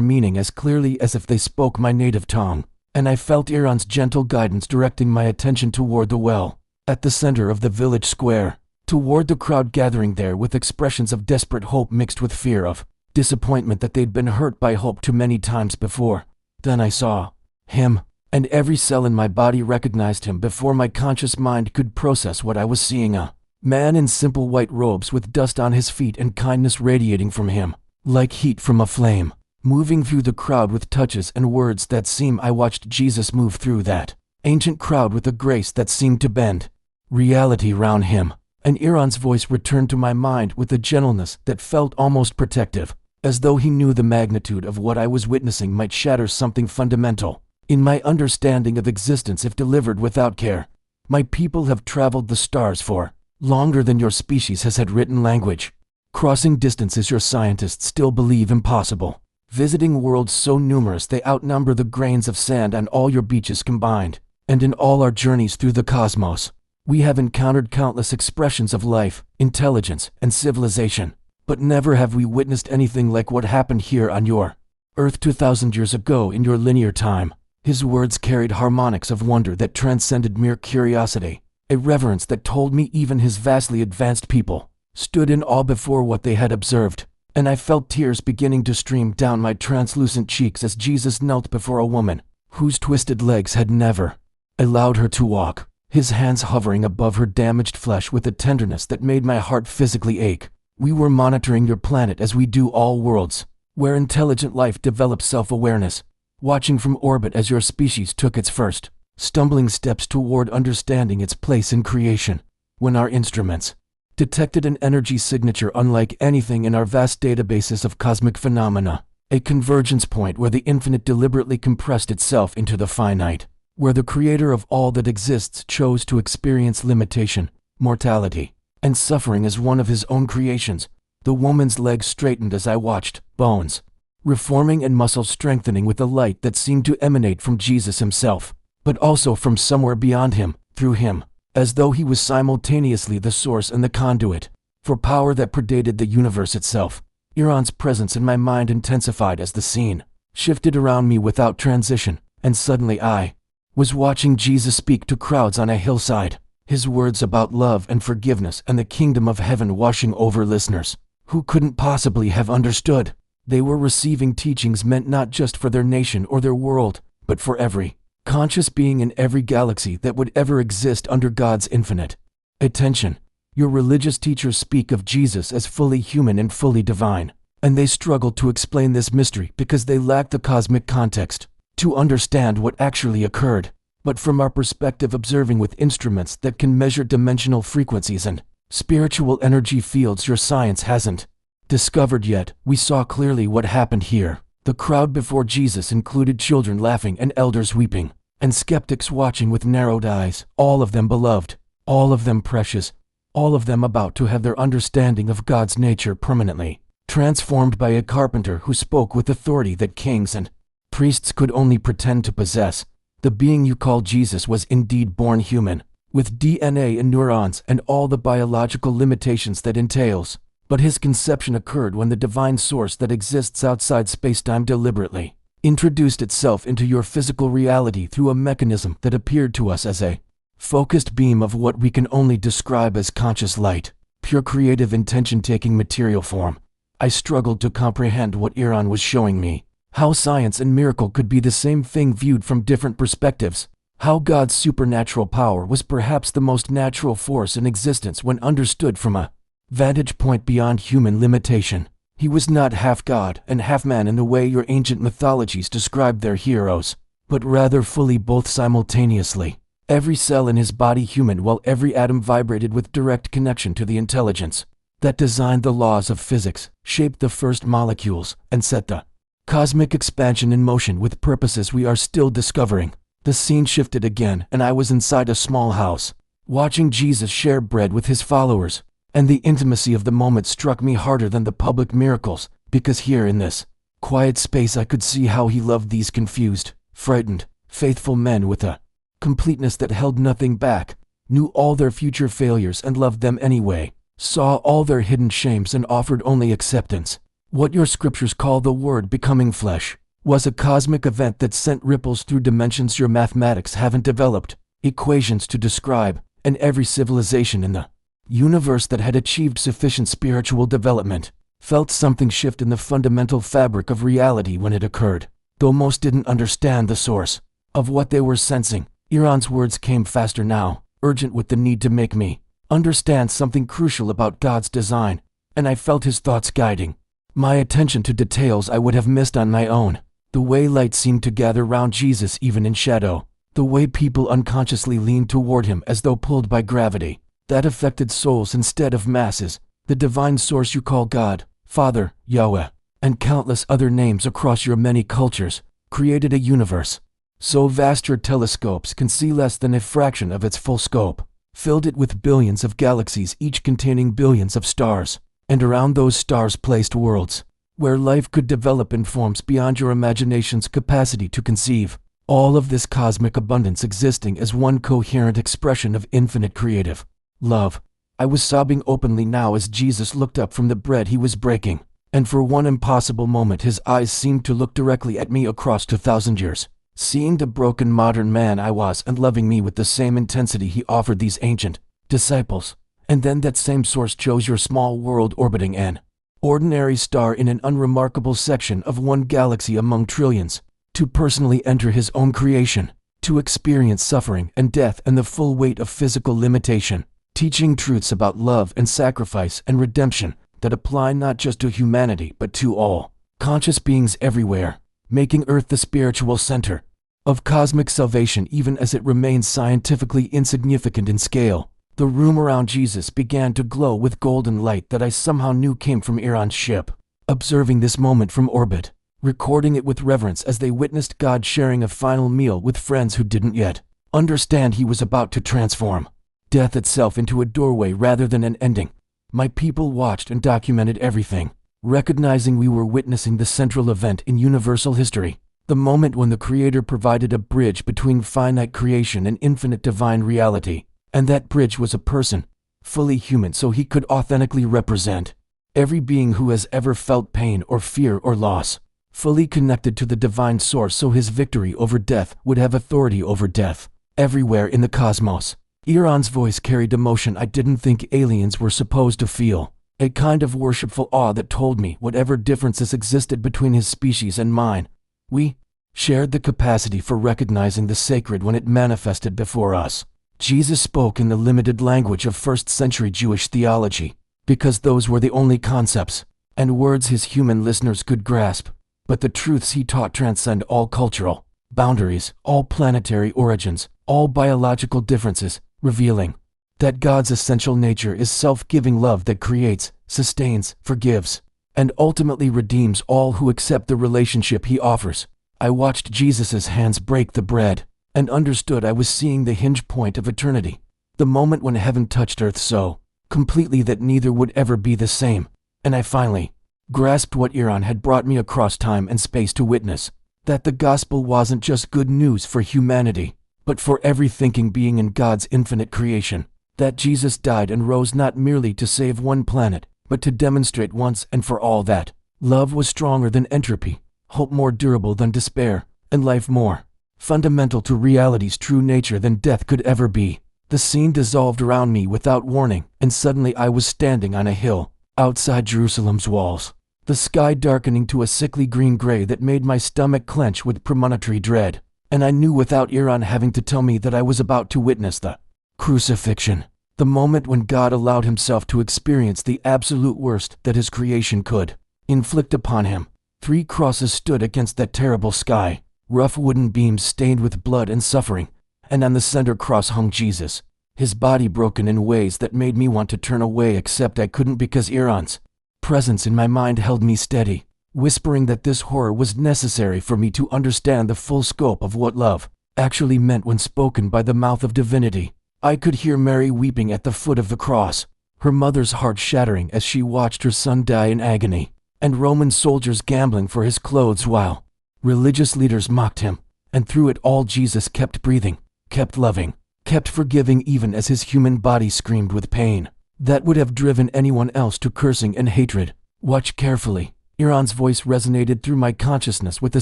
meaning as clearly as if they spoke my native tongue, and I felt Iran's gentle guidance directing my attention toward the well, at the center of the village square, toward the crowd gathering there with expressions of desperate hope mixed with fear of disappointment that they'd been hurt by hope too many times before. Then I saw him, and every cell in my body recognized him before my conscious mind could process what I was seeing. A man in simple white robes with dust on his feet and kindness radiating from him, like heat from a flame, moving through the crowd with touches and words that seem. I watched Jesus move through that ancient crowd with a grace that seemed to bend reality round him, and Iran's voice returned to my mind with a gentleness that felt almost protective, as though he knew the magnitude of what I was witnessing might shatter something fundamental in my understanding of existence if delivered without care. My people have traveled the stars for longer than your species has had written language, crossing distances your scientists still believe impossible, visiting worlds so numerous they outnumber the grains of sand on all your beaches combined, and in all our journeys through the cosmos, we have encountered countless expressions of life, intelligence, and civilization, but never have we witnessed anything like what happened here on your Earth 2,000 years ago in your linear time. His words carried harmonics of wonder that transcended mere curiosity, a reverence that told me even his vastly advanced people stood in awe before what they had observed, and I felt tears beginning to stream down my translucent cheeks as Jesus knelt before a woman whose twisted legs had never allowed her to walk, his hands hovering above her damaged flesh with a tenderness that made my heart physically ache. We were monitoring your planet as we do all worlds, where intelligent life develops self-awareness, watching from orbit as your species took its first, stumbling steps toward understanding its place in creation, when our instruments detected an energy signature unlike anything in our vast databases of cosmic phenomena, a convergence point where the infinite deliberately compressed itself into the finite, where the creator of all that exists chose to experience limitation, mortality, and suffering as one of his own creations. The woman's legs straightened as I watched, bones reforming and muscles strengthening with a light that seemed to emanate from Jesus himself, but also from somewhere beyond him, through him, as though he was simultaneously the source and the conduit for power that predated the universe itself. Iran's presence in my mind intensified as the scene shifted around me without transition, and suddenly I was watching Jesus speak to crowds on a hillside, his words about love and forgiveness and the kingdom of heaven washing over listeners who couldn't possibly have understood. They were receiving teachings meant not just for their nation or their world, but for every conscious being in every galaxy that would ever exist under God's infinite attention. Your religious teachers speak of Jesus as fully human and fully divine, and they struggle to explain this mystery because they lack the cosmic context to understand what actually occurred. But from our perspective, observing with instruments that can measure dimensional frequencies and spiritual energy fields your science hasn't discovered yet, we saw clearly what happened here. The crowd before Jesus included children laughing and elders weeping, and skeptics watching with narrowed eyes, all of them beloved, all of them precious, all of them about to have their understanding of God's nature permanently transformed by a carpenter who spoke with authority that kings and priests could only pretend to possess. The being you call Jesus was indeed born human, with DNA and neurons and all the biological limitations that entails. But his conception occurred when the divine source that exists outside spacetime deliberately introduced itself into your physical reality through a mechanism that appeared to us as a focused beam of what we can only describe as conscious light, pure creative intention taking material form. I struggled to comprehend what Iran was showing me, how science and miracle could be the same thing viewed from different perspectives, how God's supernatural power was perhaps the most natural force in existence when understood from a vantage point beyond human limitation. He was not half God and half man in the way your ancient mythologies described their heroes, but rather fully both simultaneously. Every cell in his body human, while every atom vibrated with direct connection to the intelligence that designed the laws of physics, shaped the first molecules, and set the cosmic expansion in motion with purposes we are still discovering. The scene shifted again, and I was inside a small house, watching Jesus share bread with his followers. And the intimacy of the moment struck me harder than the public miracles, because here in this quiet space I could see how he loved these confused, frightened, faithful men with a completeness that held nothing back, knew all their future failures and loved them anyway, saw all their hidden shames and offered only acceptance. What your scriptures call the Word becoming flesh was a cosmic event that sent ripples through dimensions your mathematics haven't developed, equations to describe, and every civilization in the universe that had achieved sufficient spiritual development felt something shift in the fundamental fabric of reality when it occurred. Though most didn't understand the source of what they were sensing, Iran's words came faster now, urgent with the need to make me understand something crucial about God's design, and I felt his thoughts guiding my attention to details I would have missed on my own. The way light seemed to gather round Jesus even in shadow, the way people unconsciously leaned toward him as though pulled by gravity. That affected souls instead of masses. The divine source you call God, Father, Yahweh, and countless other names across your many cultures, created a universe so vast your telescopes can see less than a fraction of its full scope, filled it with billions of galaxies each containing billions of stars, and around those stars placed worlds, where life could develop in forms beyond your imagination's capacity to conceive. All of this cosmic abundance existing as one coherent expression of infinite creative love. I was sobbing openly now as Jesus looked up from the bread he was breaking, and for one impossible moment his eyes seemed to look directly at me across 2,000 years, seeing the broken modern man I was and loving me with the same intensity he offered these ancient disciples. And then that same source chose your small world orbiting an ordinary star in an unremarkable section of one galaxy among trillions, to personally enter his own creation, to experience suffering and death and the full weight of physical limitation, teaching truths about love and sacrifice and redemption that apply not just to humanity but to all conscious beings everywhere, making Earth the spiritual center of cosmic salvation even as it remains scientifically insignificant in scale. The room around Jesus began to glow with golden light that I somehow knew came from Iran's ship. Observing this moment from orbit, recording it with reverence as they witnessed God sharing a final meal with friends who didn't yet understand he was about to transform death itself into a doorway rather than an ending. My people watched and documented everything, recognizing we were witnessing the central event in universal history, the moment when the Creator provided a bridge between finite creation and infinite divine reality. And that bridge was a person, fully human so he could authentically represent every being who has ever felt pain or fear or loss, fully connected to the divine source so his victory over death would have authority over death. Everywhere in the cosmos, Iran's voice carried emotion I didn't think aliens were supposed to feel, a kind of worshipful awe that told me whatever differences existed between his species and mine, we shared the capacity for recognizing the sacred when it manifested before us. Jesus spoke in the limited language of first-century Jewish theology, because those were the only concepts and words his human listeners could grasp. But the truths he taught transcend all cultural boundaries, all planetary origins, all biological differences, revealing that God's essential nature is self-giving love that creates, sustains, forgives, and ultimately redeems all who accept the relationship he offers. I watched Jesus' hands break the bread, and understood I was seeing the hinge point of eternity, the moment when heaven touched earth so completely that neither would ever be the same, and I finally grasped what Iran had brought me across time and space to witness, that the gospel wasn't just good news for humanity, but for every thinking being in God's infinite creation, that Jesus died and rose not merely to save one planet, but to demonstrate once and for all that love was stronger than entropy, hope more durable than despair, and life more fundamental to reality's true nature than death could ever be. The scene dissolved around me without warning, and suddenly I was standing on a hill, outside Jerusalem's walls, the sky darkening to a sickly green-gray that made my stomach clench with premonitory dread, and I knew without Iran having to tell me that I was about to witness the crucifixion, the moment when God allowed himself to experience the absolute worst that his creation could inflict upon him. 3 crosses stood against that terrible sky, rough wooden beams stained with blood and suffering, and on the center cross hung Jesus, his body broken in ways that made me want to turn away, except I couldn't because Iran's presence in my mind held me steady, whispering that this horror was necessary for me to understand the full scope of what love actually meant when spoken by the mouth of divinity. I could hear Mary weeping at the foot of the cross, her mother's heart shattering as she watched her son die in agony, and Roman soldiers gambling for his clothes while religious leaders mocked him, and through it all Jesus kept breathing, kept loving, kept forgiving even as his human body screamed with pain that would have driven anyone else to cursing and hatred. Watch carefully. Iran's voice resonated through my consciousness with a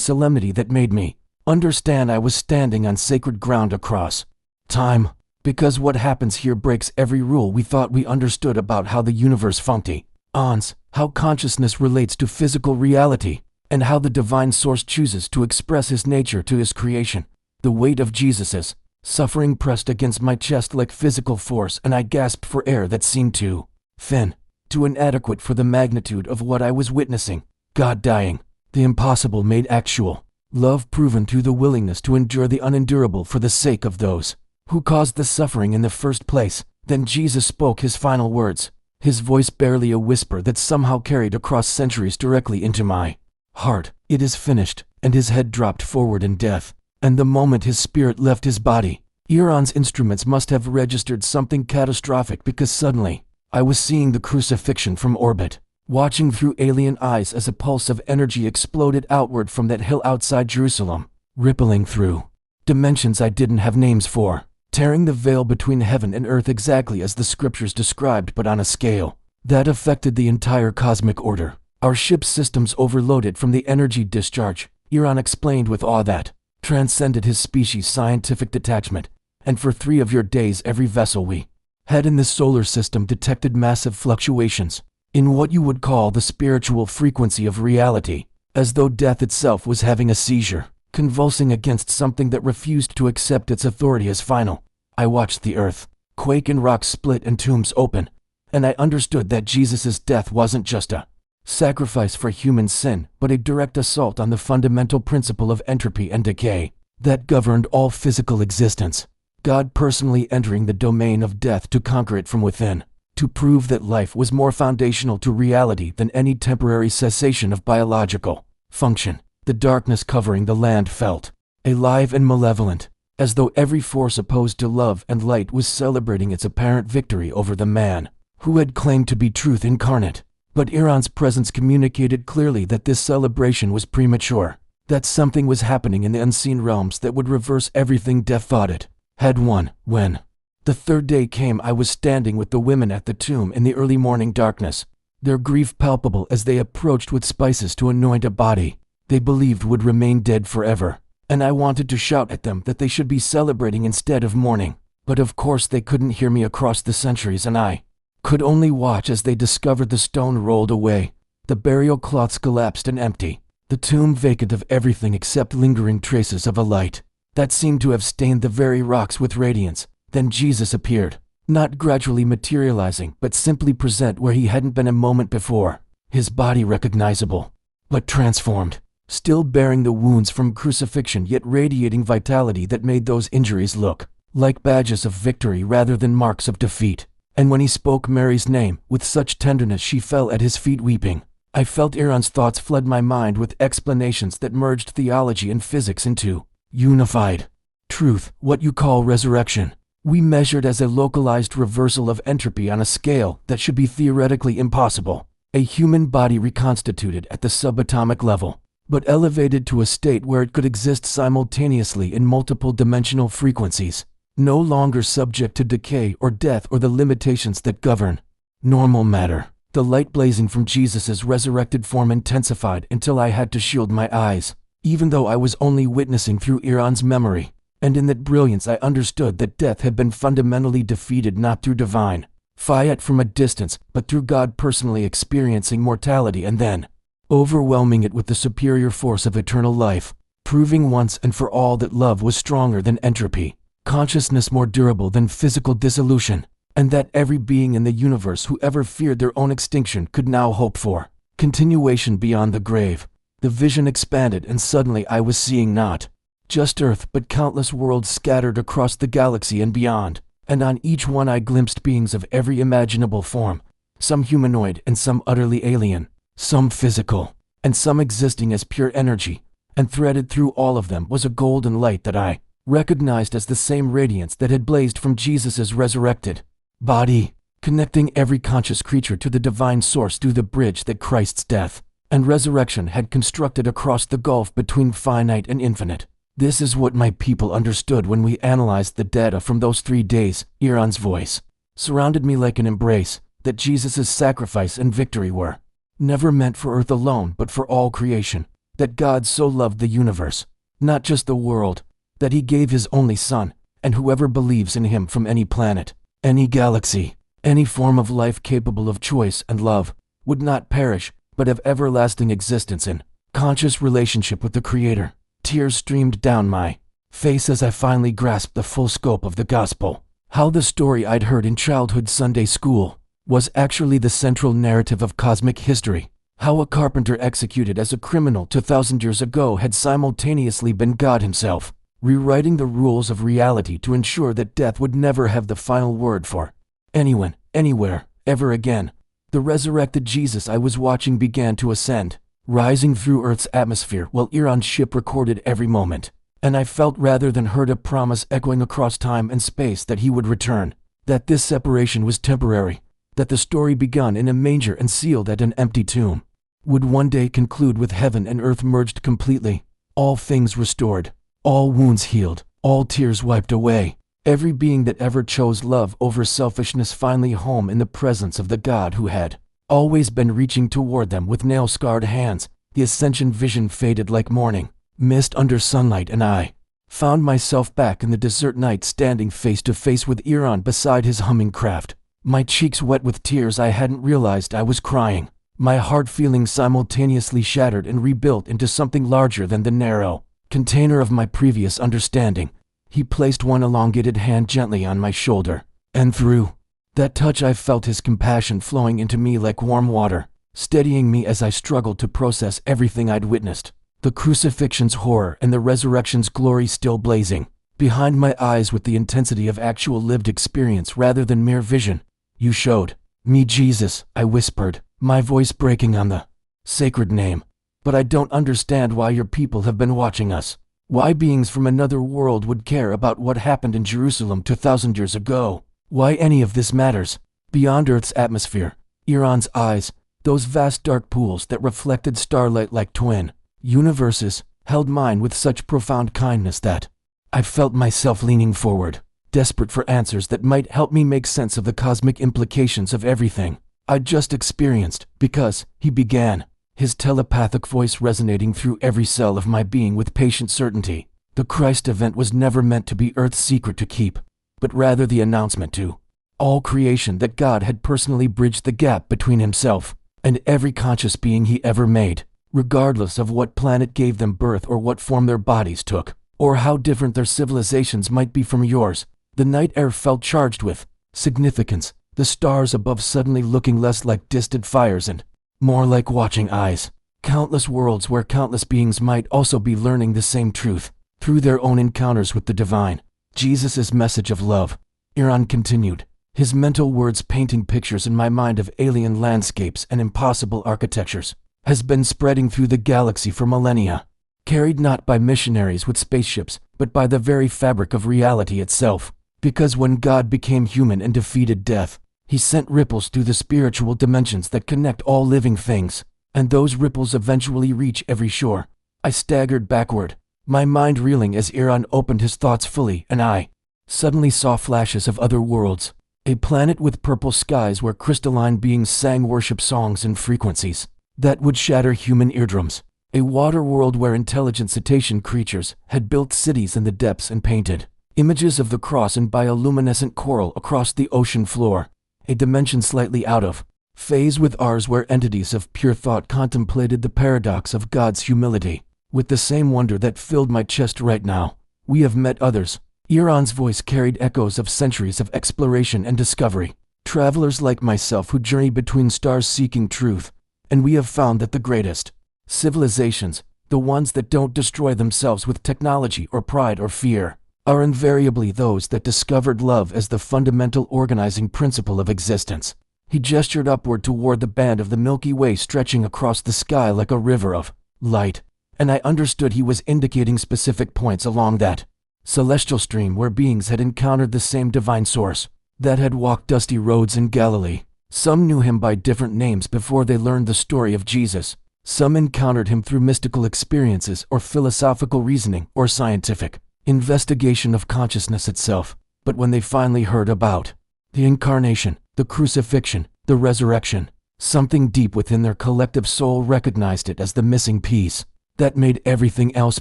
solemnity that made me understand I was standing on sacred ground across time, because what happens here breaks every rule we thought we understood about how the universe functions, how consciousness relates to physical reality, and how the divine source chooses to express his nature to his creation. The weight of Jesus's suffering pressed against my chest like physical force, and I gasped for air that seemed too thin, too inadequate for the magnitude of what I was witnessing. God dying, the impossible made actual, love proven through the willingness to endure the unendurable for the sake of those who caused the suffering in the first place. Then Jesus spoke his final words, his voice barely a whisper that somehow carried across centuries directly into my heart. It is finished, and his head dropped forward in death, and the moment his spirit left his body, Iran's instruments must have registered something catastrophic, because suddenly, I was seeing the crucifixion from orbit, watching through alien eyes as a pulse of energy exploded outward from that hill outside Jerusalem, rippling through dimensions I didn't have names for, tearing the veil between heaven and earth exactly as the scriptures described, but on a scale that affected the entire cosmic order. Our ship's systems overloaded from the energy discharge, Iran explained with awe that transcended his species' scientific detachment, and for 3 of your days every vessel we had in this solar system detected massive fluctuations in what you would call the spiritual frequency of reality, as though death itself was having a seizure, convulsing against something that refused to accept its authority as final. I watched the earth quake and rocks split and tombs open, and I understood that Jesus' death wasn't just a sacrifice for human sin, but a direct assault on the fundamental principle of entropy and decay that governed all physical existence. God personally entering the domain of death to conquer it from within, to prove that life was more foundational to reality than any temporary cessation of biological function. The darkness covering the land felt alive and malevolent, as though every force opposed to love and light was celebrating its apparent victory over the man who had claimed to be truth incarnate. But Iran's presence communicated clearly that this celebration was premature, that something was happening in the unseen realms that would reverse everything death thought it had won. When the third day came, I was standing with the women at the tomb in the early morning darkness, their grief palpable as they approached with spices to anoint a body they believed would remain dead forever. And I wanted to shout at them that they should be celebrating instead of mourning. But of course they couldn't hear me across the centuries, and I could only watch as they discovered the stone rolled away, the burial cloths collapsed and empty, the tomb vacant of everything except lingering traces of a light that seemed to have stained the very rocks with radiance. Then Jesus appeared, not gradually materializing, but simply present where he hadn't been a moment before, his body recognizable, but transformed, still bearing the wounds from crucifixion, yet radiating vitality that made those injuries look like badges of victory rather than marks of defeat. And when he spoke Mary's name with such tenderness, she fell at his feet weeping. I felt Iran's thoughts flood my mind with explanations that merged theology and physics into unified truth. What you call resurrection, we measured as a localized reversal of entropy on a scale that should be theoretically impossible. A human body reconstituted at the subatomic level, but elevated to a state where it could exist simultaneously in multiple dimensional frequencies, no longer subject to decay or death or the limitations that govern normal matter. The light blazing from Jesus' resurrected form intensified until I had to shield my eyes, even though I was only witnessing through Iran's memory. And in that brilliance I understood that death had been fundamentally defeated not through divine fiat from a distance, but through God personally experiencing mortality and then overwhelming it with the superior force of eternal life, proving once and for all that love was stronger than entropy, consciousness more durable than physical dissolution, and that every being in the universe who ever feared their own extinction could now hope for continuation beyond the grave. The vision expanded, and suddenly I was seeing not just Earth but countless worlds scattered across the galaxy and beyond, and on each one I glimpsed beings of every imaginable form, some humanoid and some utterly alien, some physical, and some existing as pure energy, and threaded through all of them was a golden light that I recognized as the same radiance that had blazed from Jesus' resurrected body, connecting every conscious creature to the divine source through the bridge that Christ's death and resurrection had constructed across the gulf between finite and infinite. This is what my people understood when we analyzed the data from those 3 days. Iran's voice surrounded me like an embrace, that Jesus' sacrifice and victory were never meant for Earth alone but for all creation, that God so loved the universe, not just the world, that he gave his only Son, and whoever believes in him from any planet, any galaxy, any form of life capable of choice and love, would not perish, but have everlasting existence in conscious relationship with the Creator. Tears streamed down my face as I finally grasped the full scope of the gospel. How the story I'd heard in childhood Sunday school was actually the central narrative of cosmic history. How a carpenter executed as a criminal 2,000 years ago had simultaneously been God himself, rewriting the rules of reality to ensure that death would never have the final word for anyone, anywhere, ever again. The resurrected Jesus I was watching began to ascend, rising through Earth's atmosphere while Iran's ship recorded every moment. And I felt rather than heard a promise echoing across time and space that he would return, that this separation was temporary, that the story begun in a manger and sealed at an empty tomb would one day conclude with heaven and earth merged completely, all things restored, all wounds healed, all tears wiped away, every being that ever chose love over selfishness finally home in the presence of the God who had always been reaching toward them with nail-scarred hands. The ascension vision faded like morning mist under sunlight, and I found myself back in the desert night standing face to face with Iran beside his humming craft, my cheeks wet with tears. I hadn't realized I was crying, my heart feeling simultaneously shattered and rebuilt into something larger than the narrow container of my previous understanding. He placed one elongated hand gently on my shoulder, and through That touch, I felt his compassion flowing into me like warm water, steadying me as I struggled to process everything I'd witnessed. The crucifixion's horror and the resurrection's glory still blazing behind my eyes with the intensity of actual lived experience rather than mere vision. "You showed me Jesus," I whispered, my voice breaking on the sacred name. "But I don't understand why your people have been watching us. Why beings from another world would care about what happened in Jerusalem 2,000 years ago. Why any of this matters. Beyond Earth's atmosphere, Iran's eyes, those vast dark pools that reflected starlight like twin universes, held mine with such profound kindness that I felt myself leaning forward, desperate for answers that might help me make sense of the cosmic implications of everything I'd just experienced. "Because," he began, his telepathic voice resonating through every cell of my being with patient certainty, "the Christ event was never meant to be Earth's secret to keep, but rather the announcement to all creation that God had personally bridged the gap between himself and every conscious being he ever made, regardless of what planet gave them birth or what form their bodies took, or how different their civilizations might be from yours." The night air felt charged with significance, the stars above suddenly looking less like distant fires and more like watching eyes. Countless worlds where countless beings might also be learning the same truth through their own encounters with the divine. "Jesus' message of love," Iran continued, his mental words painting pictures in my mind of alien landscapes and impossible architectures, "has been spreading through the galaxy for millennia, carried not by missionaries with spaceships, but by the very fabric of reality itself. Because when God became human and defeated death, he sent ripples through the spiritual dimensions that connect all living things, and those ripples eventually reach every shore." I staggered backward, my mind reeling as Iran opened his thoughts fully, and I suddenly saw flashes of other worlds. A planet with purple skies where crystalline beings sang worship songs in frequencies that would shatter human eardrums. A water world where intelligent cetacean creatures had built cities in the depths and painted images of the cross in bioluminescent coral across the ocean floor. A dimension slightly out of phase with ours where entities of pure thought contemplated the paradox of God's humility with the same wonder that filled my chest right now. "We have met others." Iran's voice carried echoes of centuries of exploration and discovery. "Travelers like myself who journey between stars seeking truth. And we have found that the greatest civilizations, the ones that don't destroy themselves with technology or pride or fear, are invariably those that discovered love as the fundamental organizing principle of existence." He gestured upward toward the band of the Milky Way stretching across the sky like a river of light, and I understood he was indicating specific points along that celestial stream where beings had encountered the same divine source that had walked dusty roads in Galilee. Some knew him by different names before they learned the story of Jesus. Some encountered him through mystical experiences or philosophical reasoning or scientific investigation of consciousness itself. But when they finally heard about the incarnation, the crucifixion, the resurrection, something deep within their collective soul recognized it as the missing piece that made everything else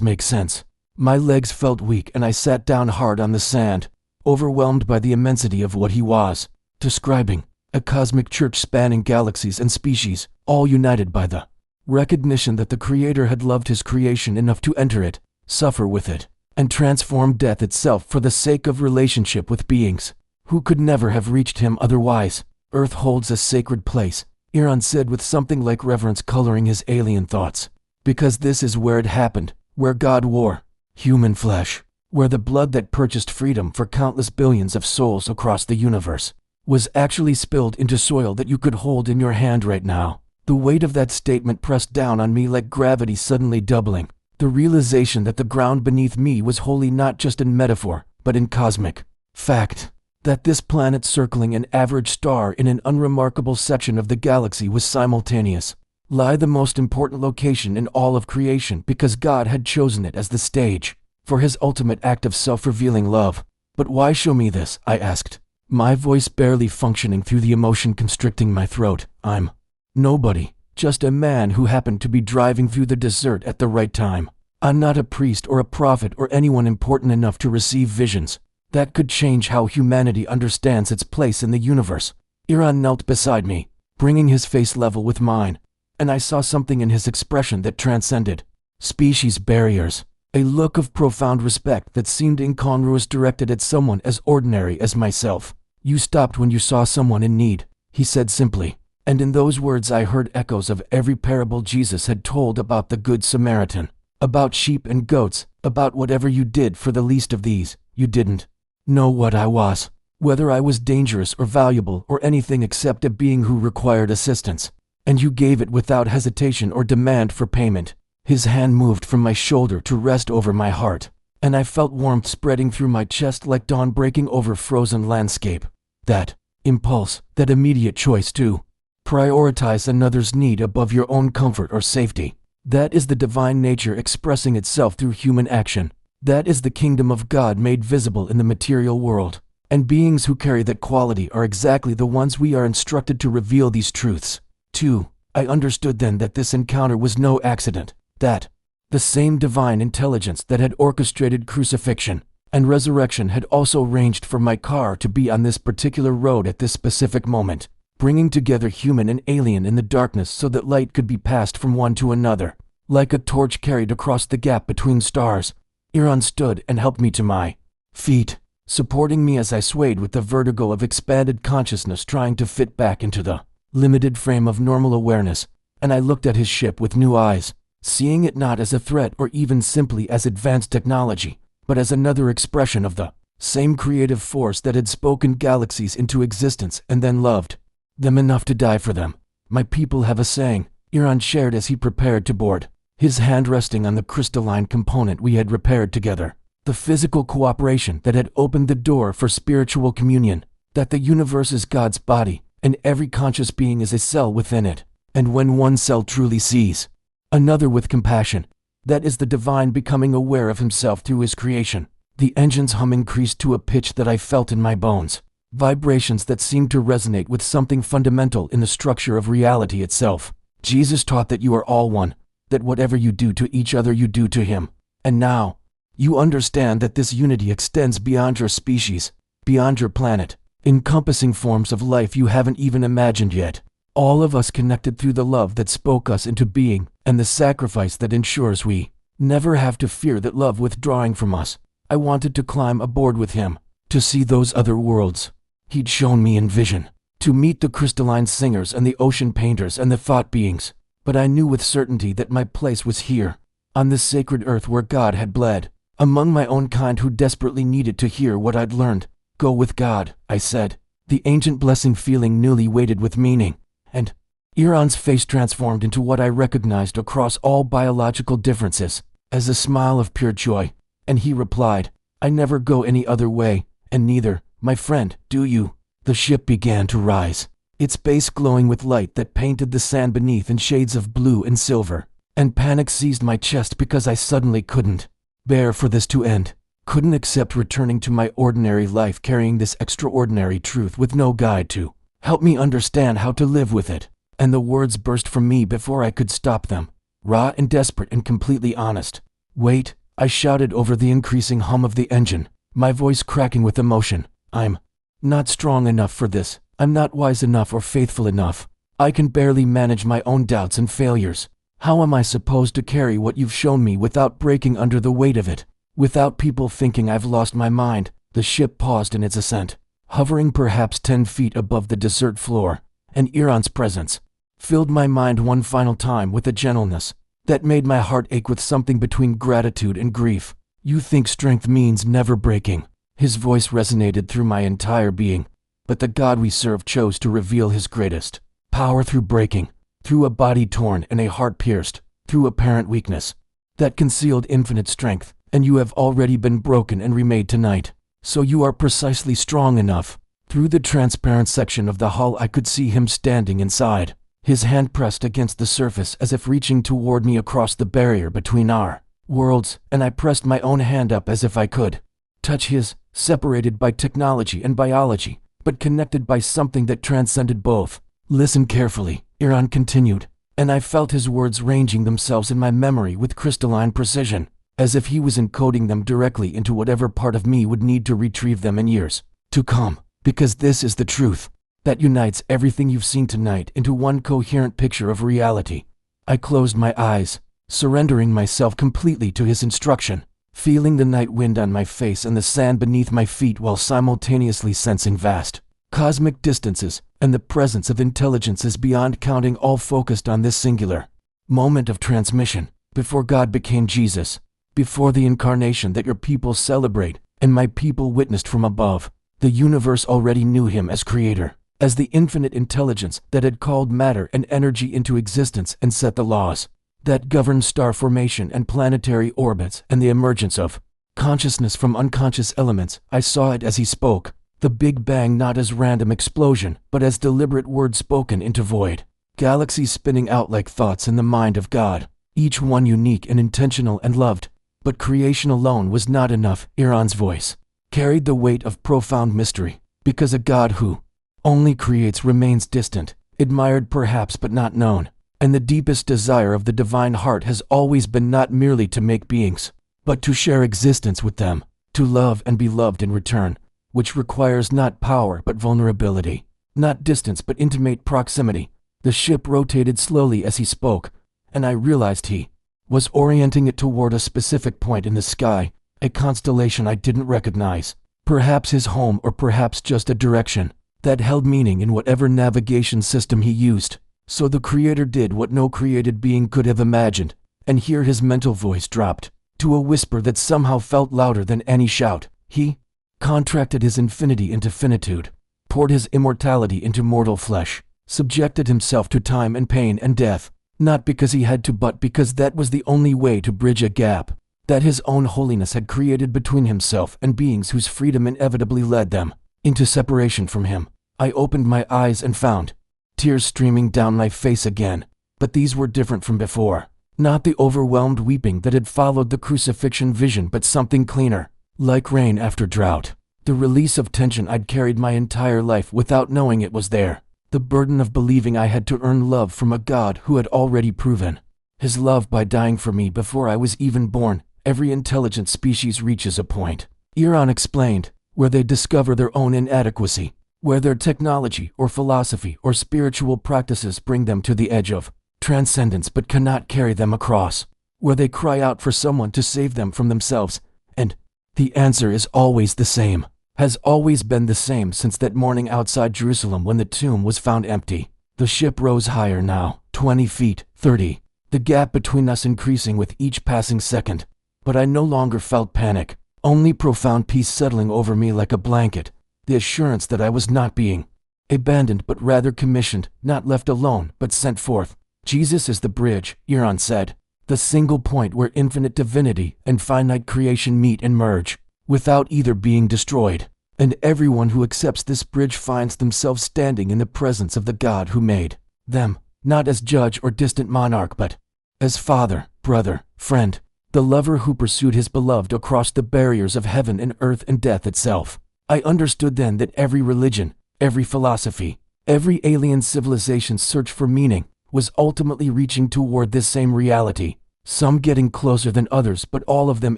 make sense. My legs felt weak and I sat down hard on the sand, overwhelmed by the immensity of what he was describing. A cosmic church spanning galaxies and species, all united by the recognition that the Creator had loved his creation enough to enter it, suffer with it, and transform death itself for the sake of relationship with beings who could never have reached him otherwise. "Earth holds a sacred place," Iran said with something like reverence coloring his alien thoughts. "Because this is where it happened, where God wore human flesh, where the blood that purchased freedom for countless billions of souls across the universe was actually spilled into soil that you could hold in your hand right now." The weight of that statement pressed down on me like gravity suddenly doubling. The realization that the ground beneath me was wholly not just in metaphor, but in cosmic fact. That this planet circling an average star in an unremarkable section of the galaxy was simultaneous the most important location in all of creation because God had chosen it as the stage for his ultimate act of self-revealing love. "But why show me this?" I asked, my voice barely functioning through the emotion constricting my throat. "I'm nobody, just a man who happened to be driving through the desert at the right time. I'm not a priest or a prophet or anyone important enough to receive visions that could change how humanity understands its place in the universe." Iran knelt beside me, bringing his face level with mine, and I saw something in his expression that transcended species barriers, a look of profound respect that seemed incongruous directed at someone as ordinary as myself. You stopped when you saw someone in need, he said simply. And in those words I heard echoes of every parable Jesus had told about the Good Samaritan, about sheep and goats, about whatever you did for the least of these. You didn't know what I was, whether I was dangerous or valuable or anything except a being who required assistance. And you gave it without hesitation or demand for payment. His hand moved from my shoulder to rest over my heart, and I felt warmth spreading through my chest like dawn breaking over frozen landscape. That impulse, that immediate choice to prioritize another's need above your own comfort or safety. That is the divine nature expressing itself through human action. That is the kingdom of God made visible in the material world. And beings who carry that quality are exactly the ones we are instructed to reveal these truths to. I understood then that this encounter was no accident, that the same divine intelligence that had orchestrated crucifixion and resurrection had also arranged for my car to be on this particular road at this specific moment, bringing together human and alien in the darkness so that light could be passed from one to another. Like a torch carried across the gap between stars, Iran stood and helped me to my feet, supporting me as I swayed with the vertigo of expanded consciousness trying to fit back into the limited frame of normal awareness. And I looked at his ship with new eyes, seeing it not as a threat or even simply as advanced technology, but as another expression of the same creative force that had spoken galaxies into existence and then loved them enough to die for them. My people have a saying, Iran shared as he prepared to board, his hand resting on the crystalline component we had repaired together. The physical cooperation that had opened the door for spiritual communion, that the universe is God's body, and every conscious being is a cell within it. And when one cell truly sees another with compassion, that is the divine becoming aware of himself through his creation. The engine's hum increased to a pitch that I felt in my bones, vibrations that seemed to resonate with something fundamental in the structure of reality itself. Jesus taught that you are all one, that whatever you do to each other you do to him. And now, you understand that this unity extends beyond your species, beyond your planet, encompassing forms of life you haven't even imagined yet. All of us connected through the love that spoke us into being, and the sacrifice that ensures we never have to fear that love withdrawing from us. I wanted to climb aboard with him, to see those other worlds he'd shown me in vision, to meet the crystalline singers and the ocean painters and the thought beings. But I knew with certainty that my place was here, on this sacred earth where God had bled, among my own kind who desperately needed to hear what I'd learned. Go with God, I said, the ancient blessing feeling newly weighted with meaning. And Iran's face transformed into what I recognized across all biological differences, as a smile of pure joy. And he replied, I never go any other way, and neither, my friend, do you. The ship began to rise, its base glowing with light that painted the sand beneath in shades of blue and silver. And panic seized my chest because I suddenly couldn't bear for this to end, couldn't accept returning to my ordinary life carrying this extraordinary truth with no guide to help me understand how to live with it. And the words burst from me before I could stop them, raw and desperate and completely honest. Wait, I shouted over the increasing hum of the engine, my voice cracking with emotion. I'm not strong enough for this. I'm not wise enough or faithful enough. I can barely manage my own doubts and failures. How am I supposed to carry what you've shown me without breaking under the weight of it? Without people thinking I've lost my mind? The ship paused in its ascent, hovering perhaps 10 feet above the desert floor, and Iran's presence filled my mind one final time with a gentleness that made my heart ache with something between gratitude and grief. You think strength means never breaking. His voice resonated through my entire being, but the God we serve chose to reveal his greatest power through breaking, through a body torn and a heart pierced, through apparent weakness that concealed infinite strength. And you have already been broken and remade tonight, so you are precisely strong enough. Through the transparent section of the hull I could see him standing inside, his hand pressed against the surface as if reaching toward me across the barrier between our worlds, and I pressed my own hand up as if I could touch his, separated by technology and biology, but connected by something that transcended both. Listen carefully, Iran continued, and I felt his words ranging themselves in my memory with crystalline precision, as if he was encoding them directly into whatever part of me would need to retrieve them in years to come. Because this is the truth that unites everything you've seen tonight into one coherent picture of reality. I closed my eyes, surrendering myself completely to his instruction, feeling the night wind on my face and the sand beneath my feet while simultaneously sensing vast Cosmic distances and the presence of intelligences beyond counting all focused on this singular moment of transmission, before God became Jesus, before the incarnation that your people celebrate and my people witnessed from above. The universe already knew him as creator, as the infinite intelligence that had called matter and energy into existence and set the laws that govern star formation and planetary orbits and the emergence of consciousness from unconscious elements. I saw it as he spoke, the Big Bang not as random explosion, but as deliberate words spoken into void. Galaxies spinning out like thoughts in the mind of God, each one unique and intentional and loved. But creation alone was not enough. Iran's voice carried the weight of profound mystery, because a God who only creates remains distant, admired perhaps but not known. And the deepest desire of the divine heart has always been not merely to make beings, but to share existence with them, to love and be loved in return, which requires not power but vulnerability, not distance but intimate proximity. The ship rotated slowly as he spoke, and I realized he was orienting it toward a specific point in the sky, a constellation I didn't recognize, perhaps his home or perhaps just a direction that held meaning in whatever navigation system he used. So the Creator did what no created being could have imagined, and here his mental voice dropped to a whisper that somehow felt louder than any shout. He contracted his infinity into finitude, poured his immortality into mortal flesh, subjected himself to time and pain and death, not because he had to but because that was the only way to bridge a gap that his own holiness had created between himself and beings whose freedom inevitably led them into separation from him. I opened my eyes and found tears streaming down my face again, but these were different from before. Not the overwhelmed weeping that had followed the crucifixion vision, but something cleaner, like rain after drought. The release of tension I'd carried my entire life without knowing it was there. The burden of believing I had to earn love from a God who had already proven his love by dying for me before I was even born. Every intelligent species reaches a point, Iran explained, where they discover their own inadequacy, where their technology or philosophy or spiritual practices bring them to the edge of transcendence but cannot carry them across, where they cry out for someone to save them from themselves, and the answer is always the same, has always been the same since that morning outside Jerusalem when the tomb was found empty. The ship rose higher now, 20 feet, 30, the gap between us increasing with each passing second. But I no longer felt panic, only profound peace settling over me like a blanket, the assurance that I was not being abandoned but rather commissioned, not left alone but sent forth. Jesus is the bridge, Iran said, the single point where infinite divinity and finite creation meet and merge, without either being destroyed. And everyone who accepts this bridge finds themselves standing in the presence of the God who made them, not as judge or distant monarch but as father, brother, friend, the lover who pursued his beloved across the barriers of heaven and earth and death itself. I understood then that every religion, every philosophy, every alien civilization's search for meaning was ultimately reaching toward this same reality, some getting closer than others but all of them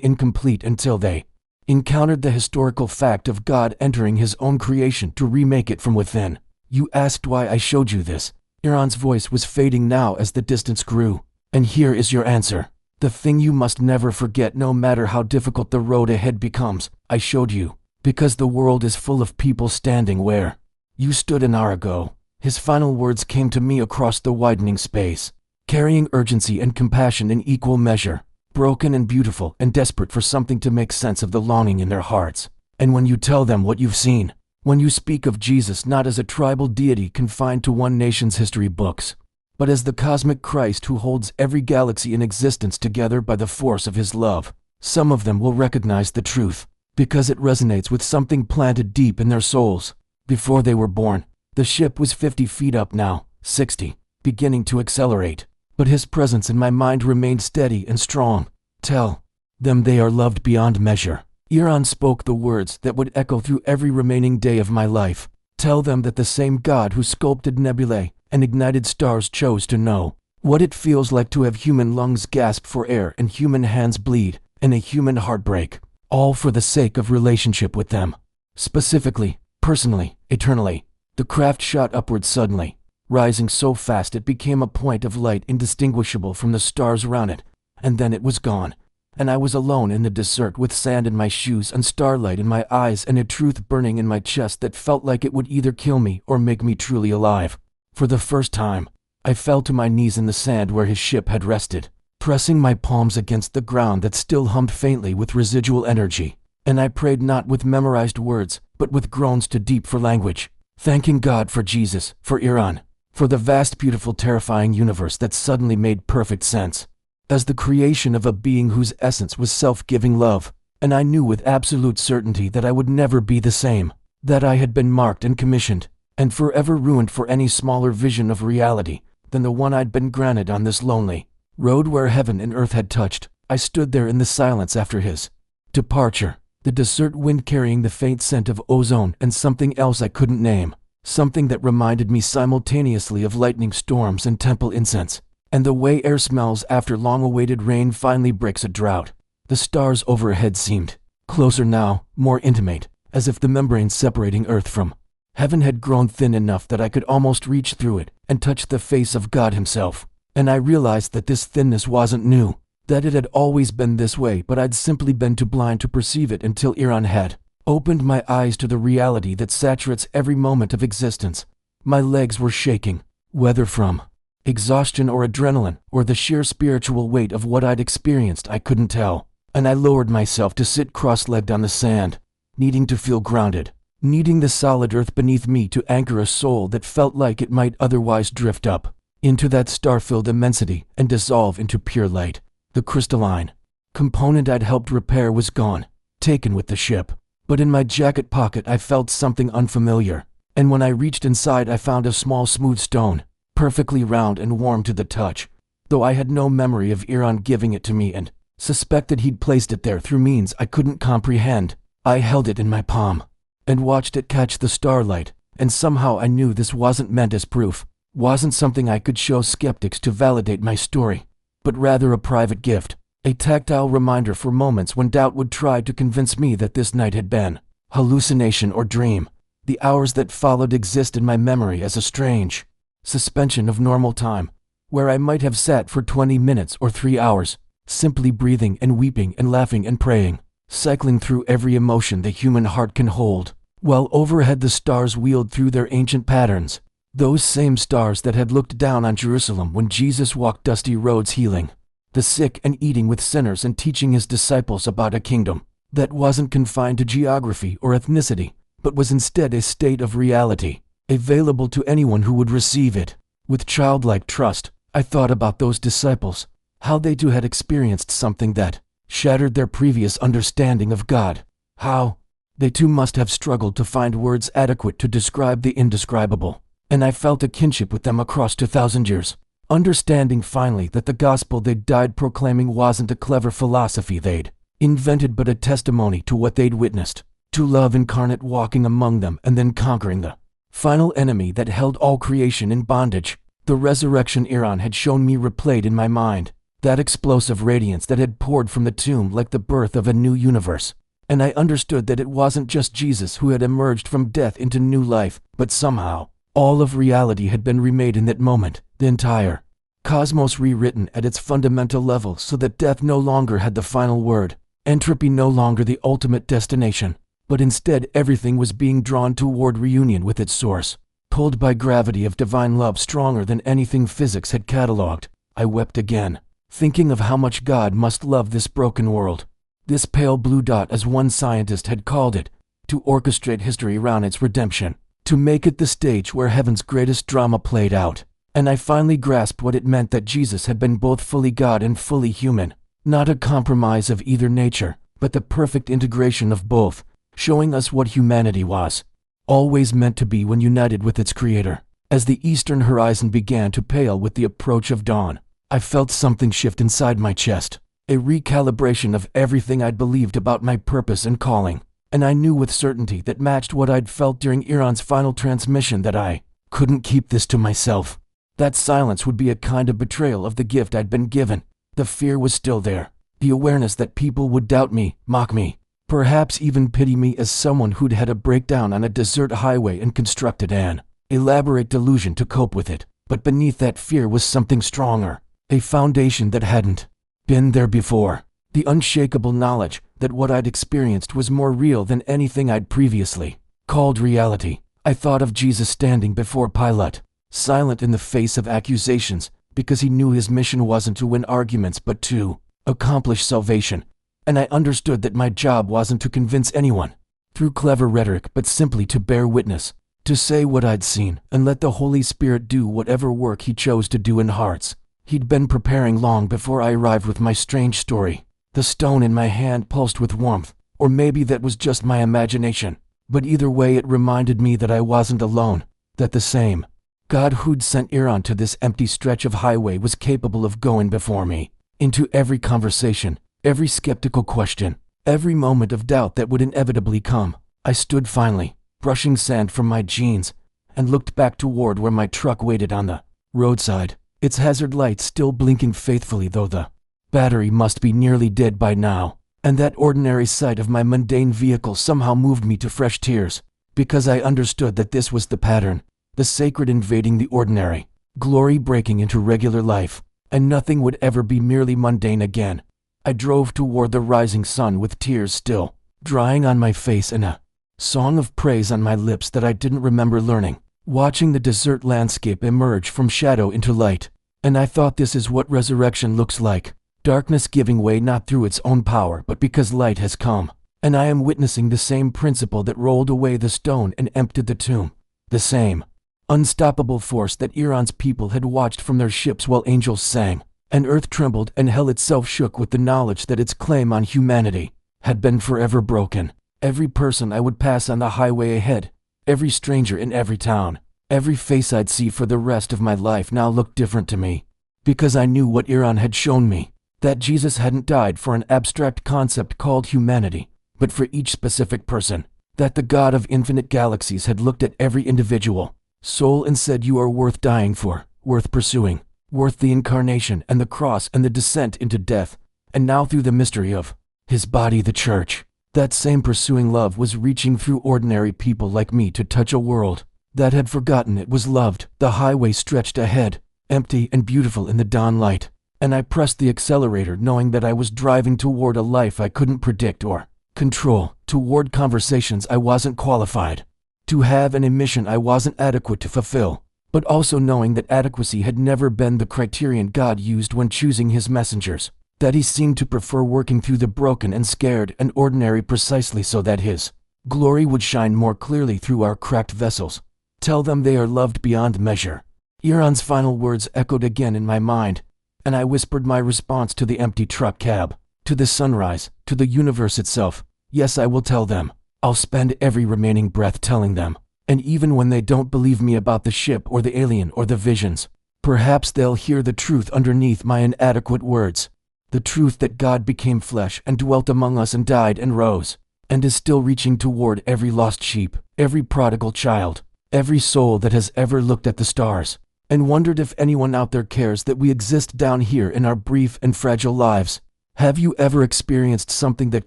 incomplete until they encountered the historical fact of God entering his own creation to remake it from within. You asked why I showed you this. Iran's voice was fading now as the distance grew. And here is your answer. The thing you must never forget, no matter how difficult the road ahead becomes. I showed you, because the world is full of people standing where you stood an hour ago. His final words came to me across the widening space, carrying urgency and compassion in equal measure, broken and beautiful and desperate for something to make sense of the longing in their hearts. And when you tell them what you've seen, when you speak of Jesus not as a tribal deity confined to one nation's history books, but as the cosmic Christ who holds every galaxy in existence together by the force of his love, some of them will recognize the truth, because it resonates with something planted deep in their souls before they were born. The ship was 50 feet up now, 60, beginning to accelerate, but his presence in my mind remained steady and strong. Tell them they are loved beyond measure. Iran spoke the words that would echo through every remaining day of my life. Tell them that the same God who sculpted nebulae and ignited stars chose to know what it feels like to have human lungs gasp for air and human hands bleed and a human heart break, all for the sake of relationship with them. Specifically, personally, eternally. The craft shot upward suddenly, rising so fast it became a point of light indistinguishable from the stars around it, and then it was gone. and I was alone in the desert with sand in my shoes and starlight in my eyes and a truth burning in my chest that felt like it would either kill me or make me truly alive. For the first time, I fell to my knees in the sand where his ship had rested, pressing my palms against the ground that still hummed faintly with residual energy. And I prayed not with memorized words, but with groans too deep for language, thanking God for Jesus, for Iran, for the vast, beautiful, terrifying universe that suddenly made perfect sense, as the creation of a being whose essence was self-giving love. And I knew with absolute certainty that I would never be the same, that I had been marked and commissioned, and forever ruined for any smaller vision of reality than the one I'd been granted on this lonely road where heaven and earth had touched. I stood there in the silence after his departure, the desert wind carrying the faint scent of ozone and something else I couldn't name, something that reminded me simultaneously of lightning storms and temple incense, and the way air smells after long-awaited rain finally breaks a drought. The stars overhead seemed closer now, more intimate, as if the membrane separating earth from heaven had grown thin enough that I could almost reach through it and touch the face of God himself. And I realized that this thinness wasn't new, that it had always been this way, but I'd simply been too blind to perceive it until Iran had opened my eyes to the reality that saturates every moment of existence. My legs were shaking, whether from exhaustion or adrenaline, or the sheer spiritual weight of what I'd experienced, I couldn't tell. And I lowered myself to sit cross-legged on the sand, needing to feel grounded, needing the solid earth beneath me to anchor a soul that felt like it might otherwise drift up into that star-filled immensity and dissolve into pure light. The crystalline component I'd helped repair was gone, taken with the ship. But in my jacket pocket I felt something unfamiliar, and when I reached inside I found a small smooth stone, perfectly round and warm to the touch, though I had no memory of Iran giving it to me and suspected he'd placed it there through means I couldn't comprehend. I held it in my palm and watched it catch the starlight, and somehow I knew this wasn't meant as proof, wasn't something I could show skeptics to validate my story, but rather a private gift, a tactile reminder for moments when doubt would try to convince me that this night had been hallucination or dream. The hours that followed exist in my memory as a strange suspension of normal time, where I might have sat for 20 minutes or 3 hours, simply breathing and weeping and laughing and praying, cycling through every emotion the human heart can hold, while overhead the stars wheeled through their ancient patterns, those same stars that had looked down on Jerusalem when Jesus walked dusty roads healing the sick and eating with sinners and teaching his disciples about a kingdom that wasn't confined to geography or ethnicity, but was instead a state of reality, available to anyone who would receive it. With childlike trust, I thought about those disciples, how they too had experienced something that shattered their previous understanding of God, how they too must have struggled to find words adequate to describe the indescribable. And I felt a kinship with them across 2,000 years, understanding finally that the gospel they'd died proclaiming wasn't a clever philosophy they'd invented, but a testimony to what they'd witnessed, to love incarnate walking among them and then conquering the final enemy that held all creation in bondage. The resurrection Iran had shown me replayed in my mind, that explosive radiance that had poured from the tomb like the birth of a new universe. And I understood that it wasn't just Jesus who had emerged from death into new life, but somehow all of reality had been remade in that moment, the entire cosmos rewritten at its fundamental level so that death no longer had the final word, entropy no longer the ultimate destination, but instead everything was being drawn toward reunion with its source, pulled by gravity of divine love stronger than anything physics had catalogued. I wept again, thinking of how much God must love this broken world, this pale blue dot as one scientist had called it, to orchestrate history around its redemption, to make it the stage where heaven's greatest drama played out. And I finally grasped what it meant that Jesus had been both fully God and fully human, not a compromise of either nature, but the perfect integration of both, showing us what humanity was always meant to be when united with its Creator. As the eastern horizon began to pale with the approach of dawn, I felt something shift inside my chest, a recalibration of everything I'd believed about my purpose and calling. And I knew with certainty that matched what I'd felt during Iran's final transmission, that I couldn't keep this to myself. That silence would be a kind of betrayal of the gift I'd been given. The fear was still there, the awareness that people would doubt me, mock me, perhaps even pity me as someone who'd had a breakdown on a desert highway and constructed an elaborate delusion to cope with it. But beneath that fear was something stronger, a foundation that hadn't been there before. The unshakable knowledge that what I'd experienced was more real than anything I'd previously called reality. I thought of Jesus standing before Pilate, silent in the face of accusations, because he knew his mission wasn't to win arguments but to accomplish salvation. And I understood that my job wasn't to convince anyone through clever rhetoric, but simply to bear witness, to say what I'd seen, and let the Holy Spirit do whatever work he chose to do in hearts. He'd been preparing long before I arrived with my strange story. The stone in my hand pulsed with warmth, or maybe that was just my imagination. But either way, it reminded me that I wasn't alone, that the same God who'd sent Iran to this empty stretch of highway was capable of going before me, into every conversation, every skeptical question, every moment of doubt that would inevitably come. I stood finally, brushing sand from my jeans, and looked back toward where my truck waited on the roadside, its hazard lights still blinking faithfully, though the battery must be nearly dead by now. And that ordinary sight of my mundane vehicle somehow moved me to fresh tears, because I understood that this was the pattern, the sacred invading the ordinary, glory breaking into regular life, and nothing would ever be merely mundane again. I drove toward the rising sun with tears still drying on my face and a song of praise on my lips that I didn't remember learning, watching the desert landscape emerge from shadow into light. And I thought, this is what resurrection looks like. Darkness giving way not through its own power but because light has come. And I am witnessing the same principle that rolled away the stone and emptied the tomb. The same unstoppable force that Iran's people had watched from their ships while angels sang, and earth trembled and hell itself shook with the knowledge that its claim on humanity had been forever broken. Every person I would pass on the highway ahead, every stranger in every town, every face I'd see for the rest of my life now looked different to me, because I knew what Iran had shown me. That Jesus hadn't died for an abstract concept called humanity, but for each specific person. That the God of infinite galaxies had looked at every individual soul and said, you are worth dying for, worth pursuing, worth the incarnation and the cross and the descent into death. And now through the mystery of his body, the church, that same pursuing love was reaching through ordinary people like me to touch a world that had forgotten it was loved. The highway stretched ahead, empty and beautiful in the dawn light. And I pressed the accelerator knowing that I was driving toward a life I couldn't predict or control, toward conversations I wasn't qualified to have and a mission I wasn't adequate to fulfill, but also knowing that adequacy had never been the criterion God used when choosing his messengers, that he seemed to prefer working through the broken and scared and ordinary precisely so that his glory would shine more clearly through our cracked vessels. Tell them they are loved beyond measure. Iran's final words echoed again in my mind, and I whispered my response to the empty truck cab, to the sunrise, to the universe itself. Yes, I will tell them. I'll spend every remaining breath telling them. And even when they don't believe me about the ship or the alien or the visions, perhaps they'll hear the truth underneath my inadequate words. The truth that God became flesh and dwelt among us and died and rose, and is still reaching toward every lost sheep, every prodigal child, every soul that has ever looked at the stars and wondered if anyone out there cares that we exist down here in our brief and fragile lives. Have you ever experienced something that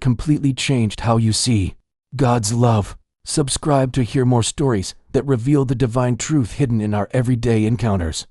completely changed how you see God's love? Subscribe to hear more stories that reveal the divine truth hidden in our everyday encounters.